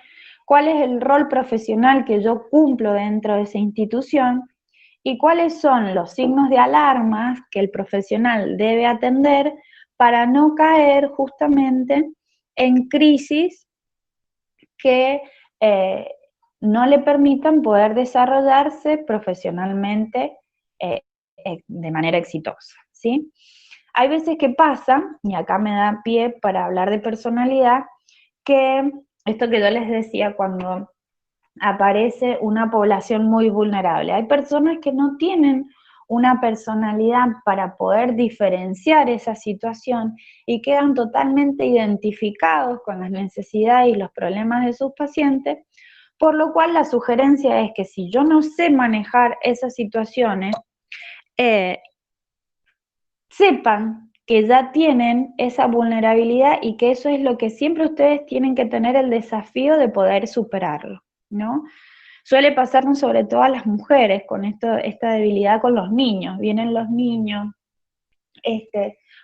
cuál es el rol profesional que yo cumplo dentro de esa institución y cuáles son los signos de alarma que el profesional debe atender para no caer justamente en crisis que no le permitan poder desarrollarse profesionalmente de manera exitosa, ¿sí? Hay veces que pasa, y acá me da pie para hablar de personalidad, que esto que yo les decía cuando aparece una población muy vulnerable. Hay personas que no tienen una personalidad para poder diferenciar esa situación y quedan totalmente identificados con las necesidades y los problemas de sus pacientes, por lo cual la sugerencia es que si yo no sé manejar esas situaciones, sepan que ya tienen esa vulnerabilidad y que eso es lo que siempre ustedes tienen que tener el desafío de poder superarlo, ¿no? Suele pasarnos sobre todo a las mujeres con esta debilidad con los niños. Vienen los niños,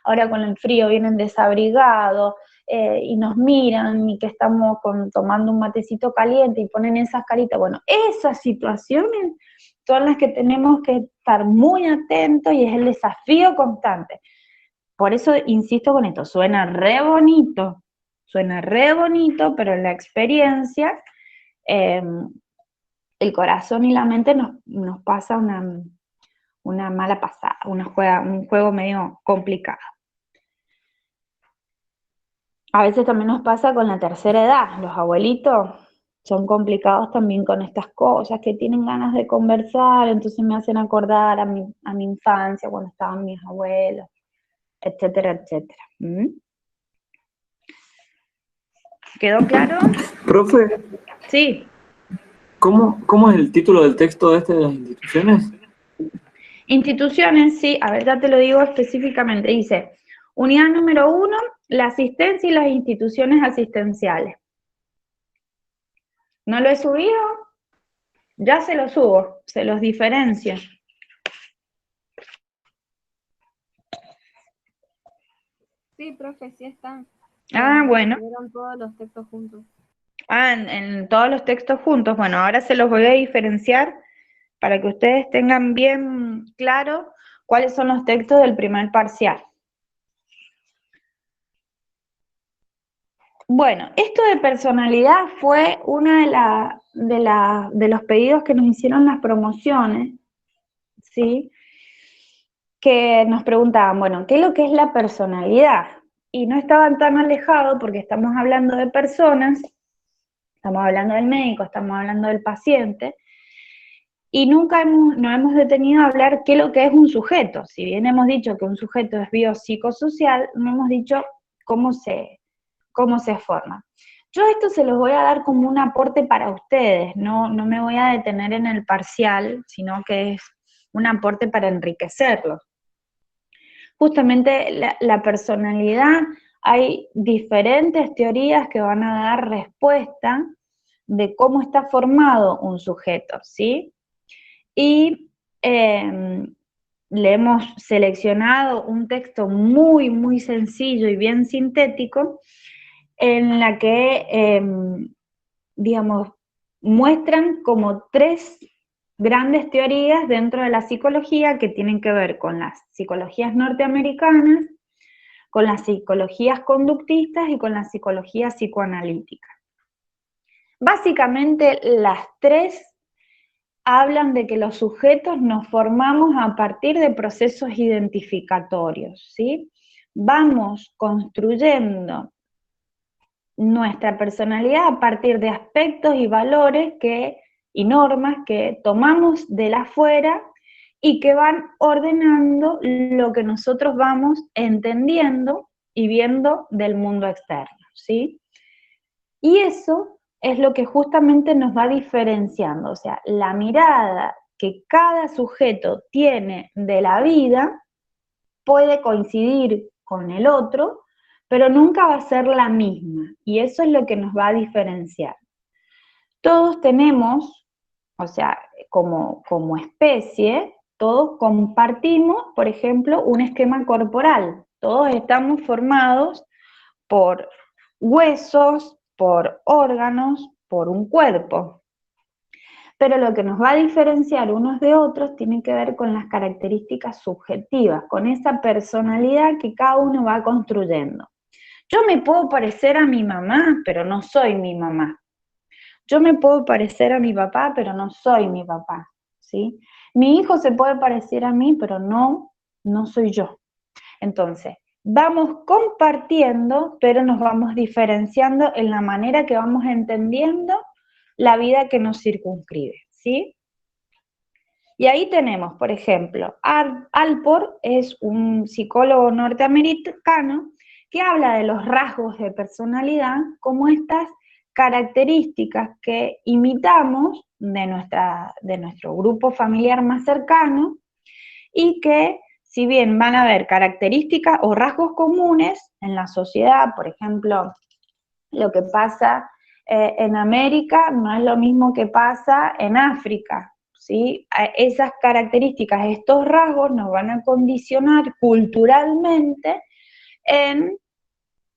ahora con el frío vienen desabrigados, y nos miran y que estamos tomando un matecito caliente y ponen esas caritas. Bueno, esas situaciones son las que tenemos que estar muy atentos y es el desafío constante. Por eso insisto con esto, suena re bonito, pero en la experiencia el corazón y la mente nos pasa una mala pasada, un juego medio complicado. A veces también nos pasa con la tercera edad, los abuelitos son complicados también con estas cosas, que tienen ganas de conversar, entonces me hacen acordar a mi infancia, cuando estaban mis abuelos, etcétera, etcétera. ¿Mm? ¿Quedó claro? Profe, Sí. ¿cómo es el título del texto de las instituciones? Instituciones, sí, a ver, ya te lo digo específicamente, dice, unidad número 1, la asistencia y las instituciones asistenciales. ¿No lo he subido? Ya se los subo, se los diferencio. Sí, profe, sí están. Bueno. Estuvieron todos los textos juntos. En todos los textos juntos. Bueno, ahora se los voy a diferenciar para que ustedes tengan bien claro cuáles son los textos del primer parcial. Bueno, esto de personalidad fue una de los pedidos que nos hicieron las promociones, ¿sí? Que nos preguntaban, bueno, ¿qué es lo que es la personalidad? Y no estaban tan alejados porque estamos hablando de personas, estamos hablando del médico, estamos hablando del paciente, y nunca nos hemos detenido a hablar qué es lo que es un sujeto. Si bien hemos dicho que un sujeto es biopsicosocial, no hemos dicho cómo se forma. Yo esto se los voy a dar como un aporte para ustedes, no me voy a detener en el parcial, sino que es un aporte para enriquecerlo. Justamente la personalidad, hay diferentes teorías que van a dar respuesta de cómo está formado un sujeto, ¿sí? Y le hemos seleccionado un texto muy, muy sencillo y bien sintético, en la que, digamos, muestran como 3 grandes teorías dentro de la psicología que tienen que ver con las psicologías norteamericanas, con las psicologías conductistas y con la psicología psicoanalítica. Básicamente las 3 hablan de que los sujetos nos formamos a partir de procesos identificatorios, ¿sí? Vamos construyendo nuestra personalidad a partir de aspectos y valores y normas que tomamos de la afuera y que van ordenando lo que nosotros vamos entendiendo y viendo del mundo externo, ¿sí? Y eso es lo que justamente nos va diferenciando, o sea, la mirada que cada sujeto tiene de la vida puede coincidir con el otro, pero nunca va a ser la misma, y eso es lo que nos va a diferenciar. Todos tenemos, o sea, como especie, todos compartimos, por ejemplo, un esquema corporal. Todos estamos formados por huesos, por órganos, por un cuerpo. Pero lo que nos va a diferenciar unos de otros tiene que ver con las características subjetivas, con esa personalidad que cada uno va construyendo. Yo me puedo parecer a mi mamá, pero no soy mi mamá. Yo me puedo parecer a mi papá, pero no soy mi papá, ¿sí? Mi hijo se puede parecer a mí, pero no soy yo. Entonces, vamos compartiendo, pero nos vamos diferenciando en la manera que vamos entendiendo la vida que nos circunscribe, ¿sí? Y ahí tenemos, por ejemplo, Alport es un psicólogo norteamericano que habla de los rasgos de personalidad como estas características que imitamos de nuestro grupo familiar más cercano y que, si bien van a haber características o rasgos comunes en la sociedad, por ejemplo, lo que pasa en América no es lo mismo que pasa en África, ¿sí? Esas características, estos rasgos nos van a condicionar culturalmente en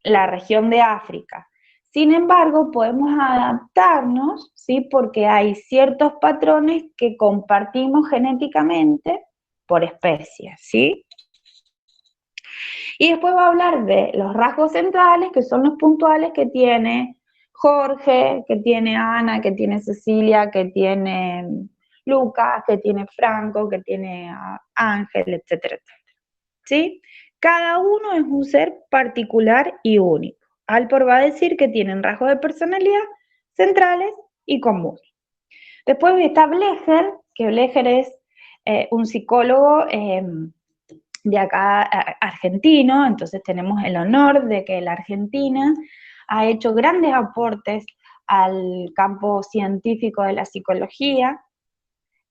la región de África. Sin embargo, podemos adaptarnos, ¿sí? Porque hay ciertos patrones que compartimos genéticamente por especies, ¿sí? Y después va a hablar de los rasgos centrales, que son los puntuales que tiene Jorge, que tiene Ana, que tiene Cecilia, que tiene Lucas, que tiene Franco, que tiene Ángel, etcétera, etcétera. ¿Sí? Cada uno es un ser particular y único. Alport va a decir que tienen rasgos de personalidad centrales y comunes. Después está Blecher, que Blecher es un psicólogo de acá argentino, entonces tenemos el honor de que la Argentina ha hecho grandes aportes al campo científico de la psicología,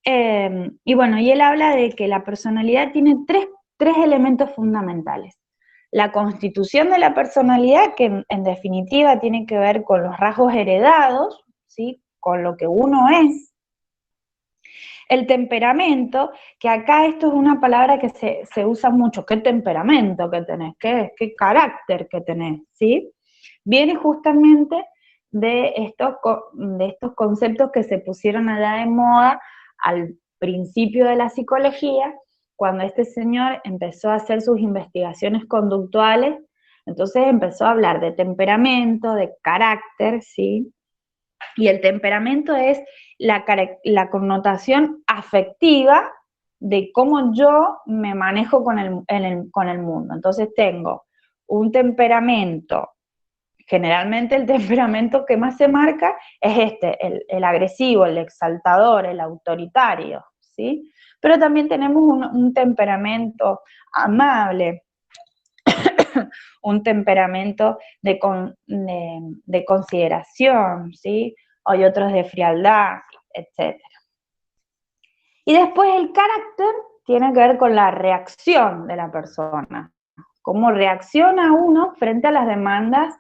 y bueno, y él habla de que la personalidad tiene tres elementos fundamentales. La constitución de la personalidad, que en definitiva tiene que ver con los rasgos heredados, ¿sí? Con lo que uno es. El temperamento, que acá esto es una palabra que se usa mucho, ¿qué temperamento que tenés? ¿Qué carácter que tenés? ¿Sí? Viene justamente de estos conceptos que se pusieron allá de moda al principio de la psicología, cuando este señor empezó a hacer sus investigaciones conductuales, entonces empezó a hablar de temperamento, de carácter, ¿sí? Y el temperamento es la connotación afectiva de cómo yo me manejo con el mundo. Entonces tengo un temperamento, generalmente el temperamento que más se marca es el agresivo, el exaltador, el autoritario, ¿sí? Pero también tenemos un temperamento amable, un temperamento de consideración, ¿sí? Hay otros de frialdad, etc. Y después el carácter tiene que ver con la reacción de la persona, cómo reacciona uno frente a las demandas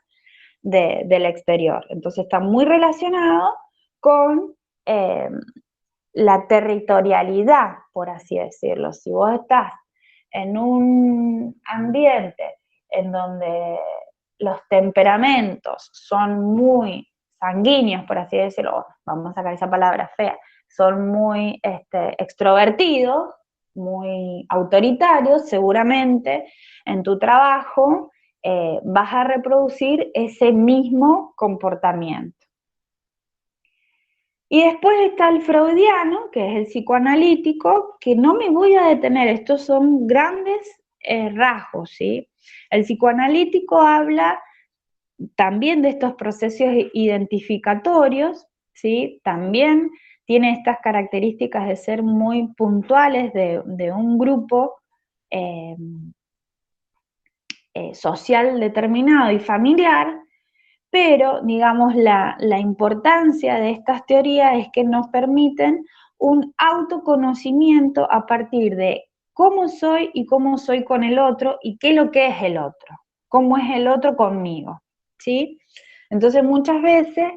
del exterior. Entonces está muy relacionado con la territorialidad, por así decirlo. Si vos estás en un ambiente en donde los temperamentos son muy sanguíneos, por así decirlo, vamos a sacar esa palabra fea, son muy extrovertidos, muy autoritarios, seguramente en tu trabajo vas a reproducir ese mismo comportamiento. Y después está el freudiano, que es el psicoanalítico, que no me voy a detener, estos son grandes rasgos, ¿sí? El psicoanalítico habla también de estos procesos identificatorios, ¿sí? También tiene estas características de ser muy puntuales de un grupo social determinado y familiar, pero, digamos, la importancia de estas teorías es que nos permiten un autoconocimiento a partir de cómo soy y cómo soy con el otro y qué es lo que es el otro, cómo es el otro conmigo, ¿sí? Entonces, muchas veces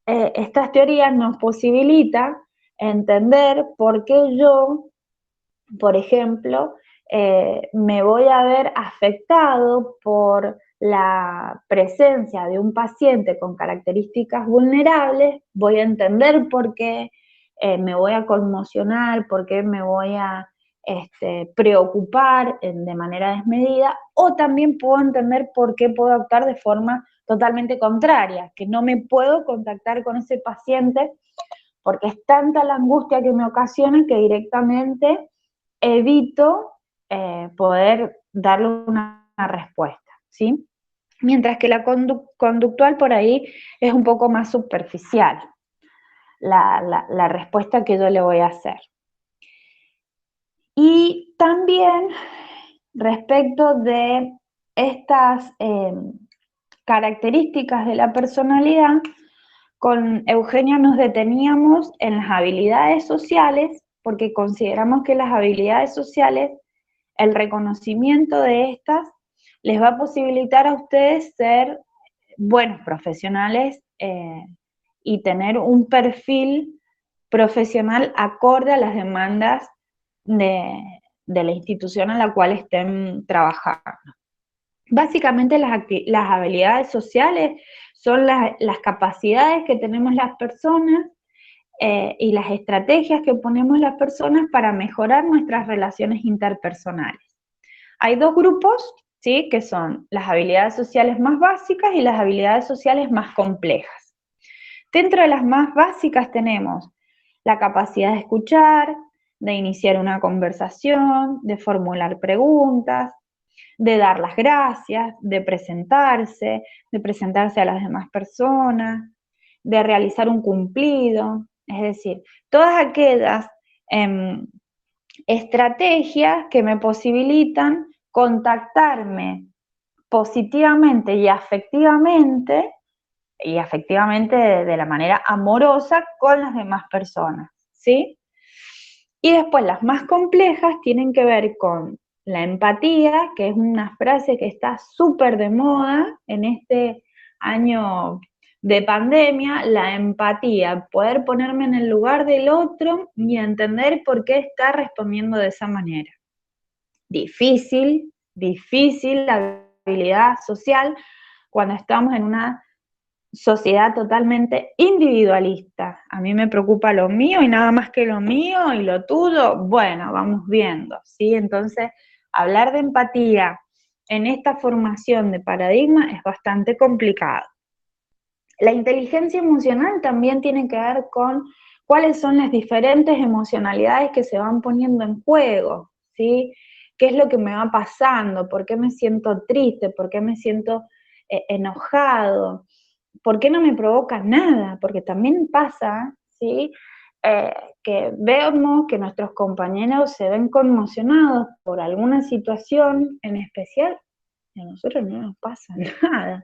estas teorías nos posibilitan entender por qué yo, por ejemplo, me voy a ver afectado por la presencia de un paciente con características vulnerables, voy a entender por qué me voy a conmocionar, por qué me voy a preocupar de manera desmedida, o también puedo entender por qué puedo actuar de forma totalmente contraria, que no me puedo contactar con ese paciente porque es tanta la angustia que me ocasiona que directamente evito poder darle una respuesta, ¿sí? Mientras que la conductual por ahí es un poco más superficial, la respuesta que yo le voy a hacer. Y también respecto de estas características de la personalidad, con Eugenia nos deteníamos en las habilidades sociales, porque consideramos que las habilidades sociales, el reconocimiento de estas, les va a posibilitar a ustedes ser buenos profesionales y tener un perfil profesional acorde a las demandas de la institución a la cual estén trabajando. Básicamente las habilidades sociales son las capacidades que tenemos las personas y las estrategias que ponemos las personas para mejorar nuestras relaciones interpersonales. Hay dos grupos, ¿sí?, que son las habilidades sociales más básicas y las habilidades sociales más complejas. Dentro de las más básicas tenemos la capacidad de escuchar, de iniciar una conversación, de formular preguntas, de dar las gracias, de presentarse a las demás personas, de realizar un cumplido, es decir, todas aquellas estrategias que me posibilitan contactarme positivamente y afectivamente de la manera amorosa con las demás personas, ¿sí? Y después las más complejas tienen que ver con la empatía, que es una frase que está súper de moda en este año de pandemia, la empatía, poder ponerme en el lugar del otro y entender por qué está respondiendo de esa manera. Difícil la habilidad social cuando estamos en una sociedad totalmente individualista. A mí me preocupa lo mío y nada más que lo mío y lo tuyo, bueno, vamos viendo, ¿sí? Entonces, hablar de empatía en esta formación de paradigma es bastante complicado. La inteligencia emocional también tiene que ver con cuáles son las diferentes emocionalidades que se van poniendo en juego, ¿sí? ¿Qué es lo que me va pasando? ¿Por qué me siento triste? ¿Por qué me siento enojado? ¿Por qué no me provoca nada? Porque también pasa, ¿sí?, que vemos que nuestros compañeros se ven conmocionados por alguna situación en especial, y a nosotros no nos pasa nada.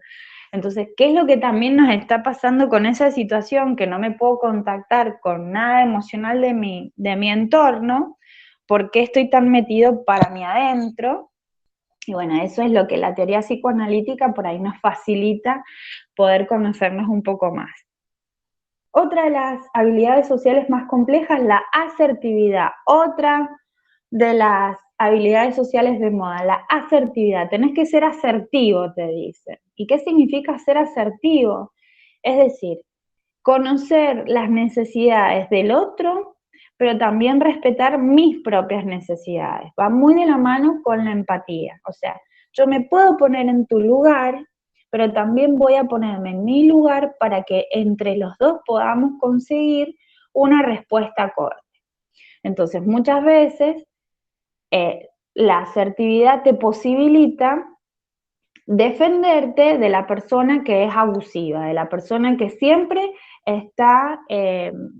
Entonces, ¿qué es lo que también nos está pasando con esa situación? Que no me puedo contactar con nada emocional de mi entorno, ¿por qué estoy tan metido para mí adentro? Y bueno, eso es lo que la teoría psicoanalítica por ahí nos facilita poder conocernos un poco más. Otra de las habilidades sociales más complejas, la asertividad. Otra de las habilidades sociales de moda, la asertividad. Tenés que ser asertivo, te dicen. ¿Y qué significa ser asertivo? Es decir, conocer las necesidades del otro, pero también respetar mis propias necesidades. Va muy de la mano con la empatía. O sea, yo me puedo poner en tu lugar, pero también voy a ponerme en mi lugar para que entre los dos podamos conseguir una respuesta acorde. Entonces, muchas veces, la asertividad te posibilita defenderte de la persona que es abusiva, de la persona que siempre está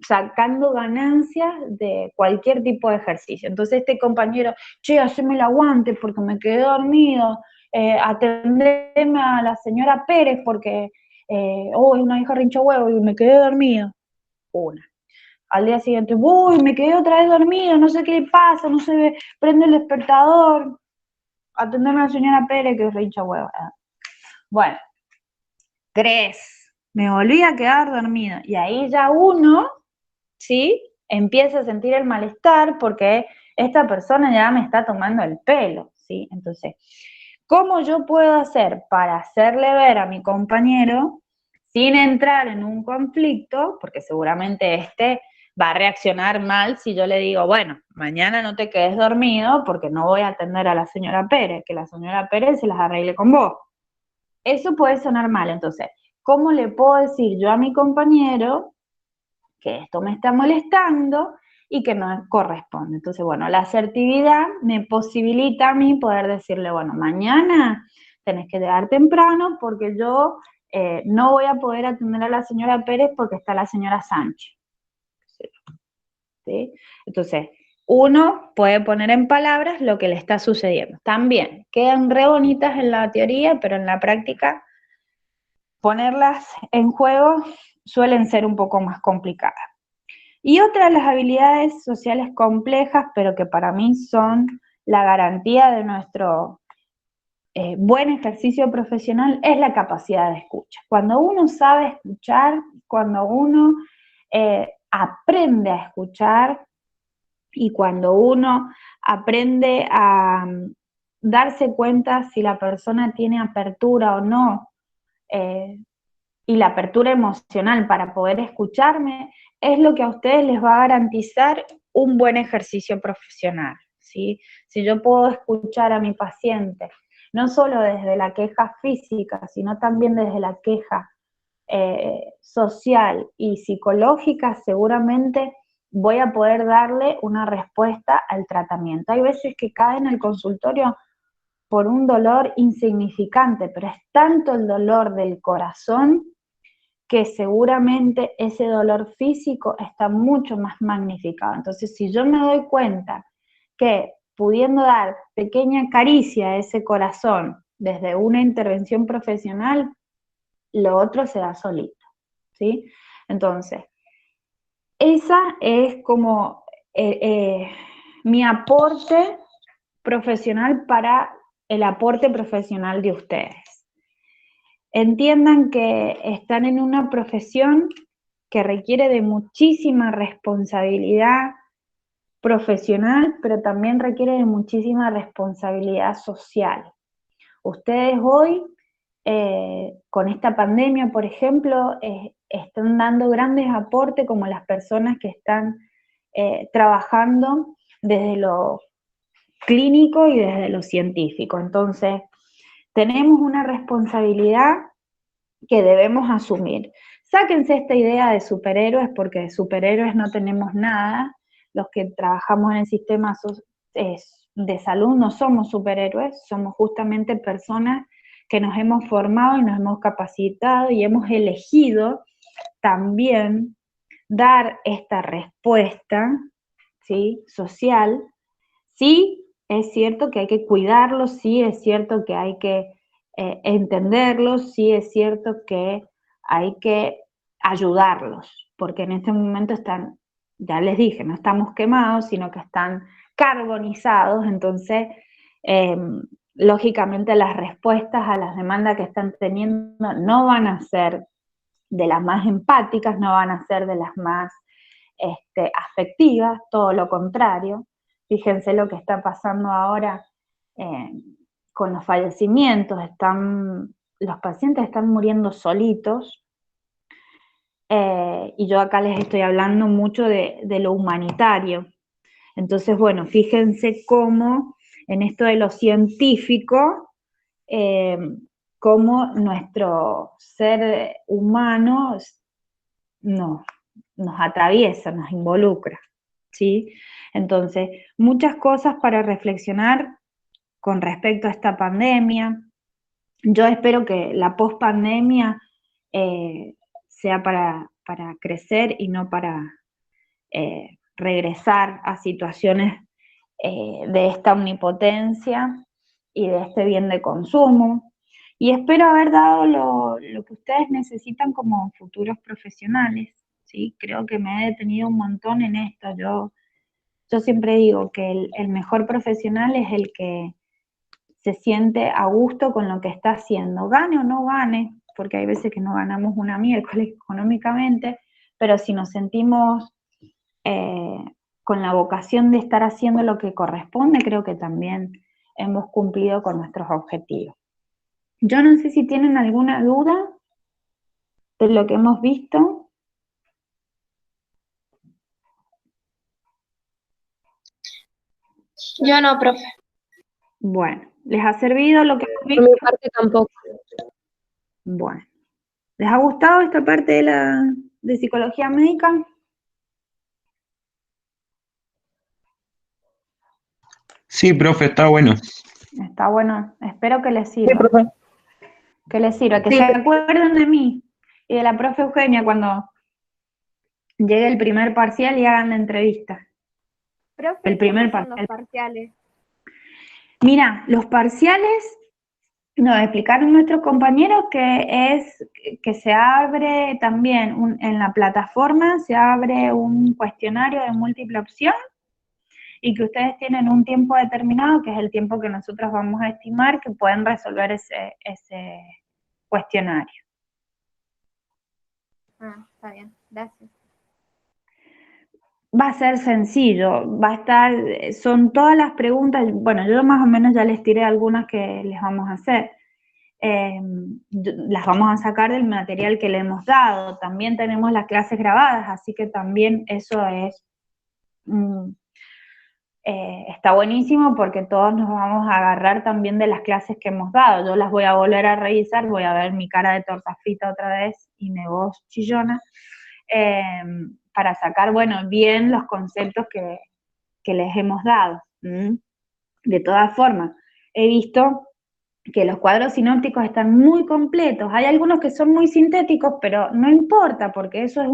sacando ganancias de cualquier tipo de ejercicio. Entonces este compañero, che, haceme el aguante porque me quedé dormido, atendeme a la señora Pérez porque es una hija rincha huevo y me quedé dormido. Una. Al día siguiente, uy, me quedé otra vez dormido, no sé qué le pasa, no se prende el despertador, atendeme a la señora Pérez que es rincha huevo. Bueno, 3, me volví a quedar dormido. Y ahí ya uno, ¿sí?, empieza a sentir el malestar porque esta persona ya me está tomando el pelo, ¿sí? Entonces, ¿cómo yo puedo hacer para hacerle ver a mi compañero sin entrar en un conflicto? Porque seguramente este va a reaccionar mal si yo le digo, bueno, mañana no te quedes dormido porque no voy a atender a la señora Pérez, que la señora Pérez se las arregle con vos. eso puede sonar mal. Entonces, ¿cómo le puedo decir yo a mi compañero que esto me está molestando y que no corresponde? Entonces, bueno, la asertividad me posibilita a mí poder decirle, bueno, mañana tenés que llegar temprano porque yo no voy a poder atender a la señora Pérez porque está la señora Sánchez. ¿Sí? Entonces, uno puede poner en palabras lo que le está sucediendo. También quedan re bonitas en la teoría, pero en la práctica ponerlas en juego suelen ser un poco más complicadas. Y otra de las habilidades sociales complejas, pero que para mí son la garantía de nuestro buen ejercicio profesional, es la capacidad de escucha. Cuando uno sabe escuchar, cuando uno aprende a escuchar y cuando uno aprende a darse cuenta si la persona tiene apertura o no, y la apertura emocional para poder escucharme, es lo que a ustedes les va a garantizar un buen ejercicio profesional, ¿sí? Si yo puedo escuchar a mi paciente, no solo desde la queja física, sino también desde la queja social y psicológica, seguramente voy a poder darle una respuesta al tratamiento. Hay veces que cae en el consultorio por un dolor insignificante, pero es tanto el dolor del corazón que seguramente ese dolor físico está mucho más magnificado. Entonces, si yo me doy cuenta que pudiendo dar pequeña caricia a ese corazón desde una intervención profesional, lo otro se da solito, ¿sí? Entonces, esa es como mi aporte profesional para el aporte profesional de ustedes. Entiendan que están en una profesión que requiere de muchísima responsabilidad profesional, pero también requiere de muchísima responsabilidad social. Ustedes hoy, con esta pandemia, por ejemplo, están dando grandes aportes como las personas que están trabajando desde lo clínico y desde lo científico. Entonces, tenemos una responsabilidad que debemos asumir. Sáquense esta idea de superhéroes, porque de superhéroes no tenemos nada. Los que trabajamos en el sistema de salud no somos superhéroes, somos justamente personas que nos hemos formado y nos hemos capacitado y hemos elegido también dar esta respuesta, ¿sí?, social. Sí, es cierto que hay que cuidarlos, sí es cierto que hay que entenderlos, sí es cierto que hay que ayudarlos, porque en este momento están, ya les dije, no estamos quemados, sino que están carbonizados, entonces lógicamente las respuestas a las demandas que están teniendo no van a ser de las más empáticas, no van a ser de las más afectivas, todo lo contrario. Fíjense lo que está pasando ahora con los fallecimientos, los pacientes están muriendo solitos, y yo acá les estoy hablando mucho de lo humanitario. Entonces, bueno, fíjense cómo en esto de lo científico, cómo nuestro ser humano nos atraviesa, nos involucra, ¿sí? Entonces, muchas cosas para reflexionar con respecto a esta pandemia. Yo espero que la pospandemia sea para crecer y no para regresar a situaciones de esta omnipotencia y de este bien de consumo. Y espero haber dado lo que ustedes necesitan como futuros profesionales, ¿sí? Creo que me he detenido un montón en esto. Yo siempre digo que el mejor profesional es el que se siente a gusto con lo que está haciendo, gane o no gane, porque hay veces que no ganamos una miércoles económicamente, pero si nos sentimos con la vocación de estar haciendo lo que corresponde, creo que también hemos cumplido con nuestros objetivos. Yo no sé si tienen alguna duda de lo que hemos visto. Yo no, profe. Bueno, ¿les ha servido lo que hemos Por mi visto? parte tampoco. Bueno, ¿les ha gustado esta parte de psicología médica? Sí, profe, está bueno. Está bueno, espero que les Sí, sirva. profe. Que les sirva, que Sí. se acuerden de mí y de la profe Eugenia cuando llegue el primer parcial y hagan la entrevista. Profe, El primer ¿cómo son los parcial. parciales? Mira, los parciales, nos explicaron nuestros compañeros que se abre también, en la plataforma se abre un cuestionario de múltiple opción y que ustedes tienen un tiempo determinado, que es el tiempo que nosotros vamos a estimar que pueden resolver ese cuestionario. Ah, está bien, gracias. Va a ser sencillo, va a estar, son todas las preguntas, bueno, yo más o menos ya les tiré algunas que les vamos a hacer. Las vamos a sacar del material que le hemos dado. También tenemos las clases grabadas, así que también eso es está buenísimo porque todos nos vamos a agarrar también de las clases que hemos dado. Yo las voy a volver a revisar, voy a ver mi cara de torta frita otra vez y mi voz chillona, para sacar, bueno, bien los conceptos que les hemos dado. De todas formas, he visto que los cuadros sinópticos están muy completos. Hay algunos que son muy sintéticos, pero no importa, porque eso es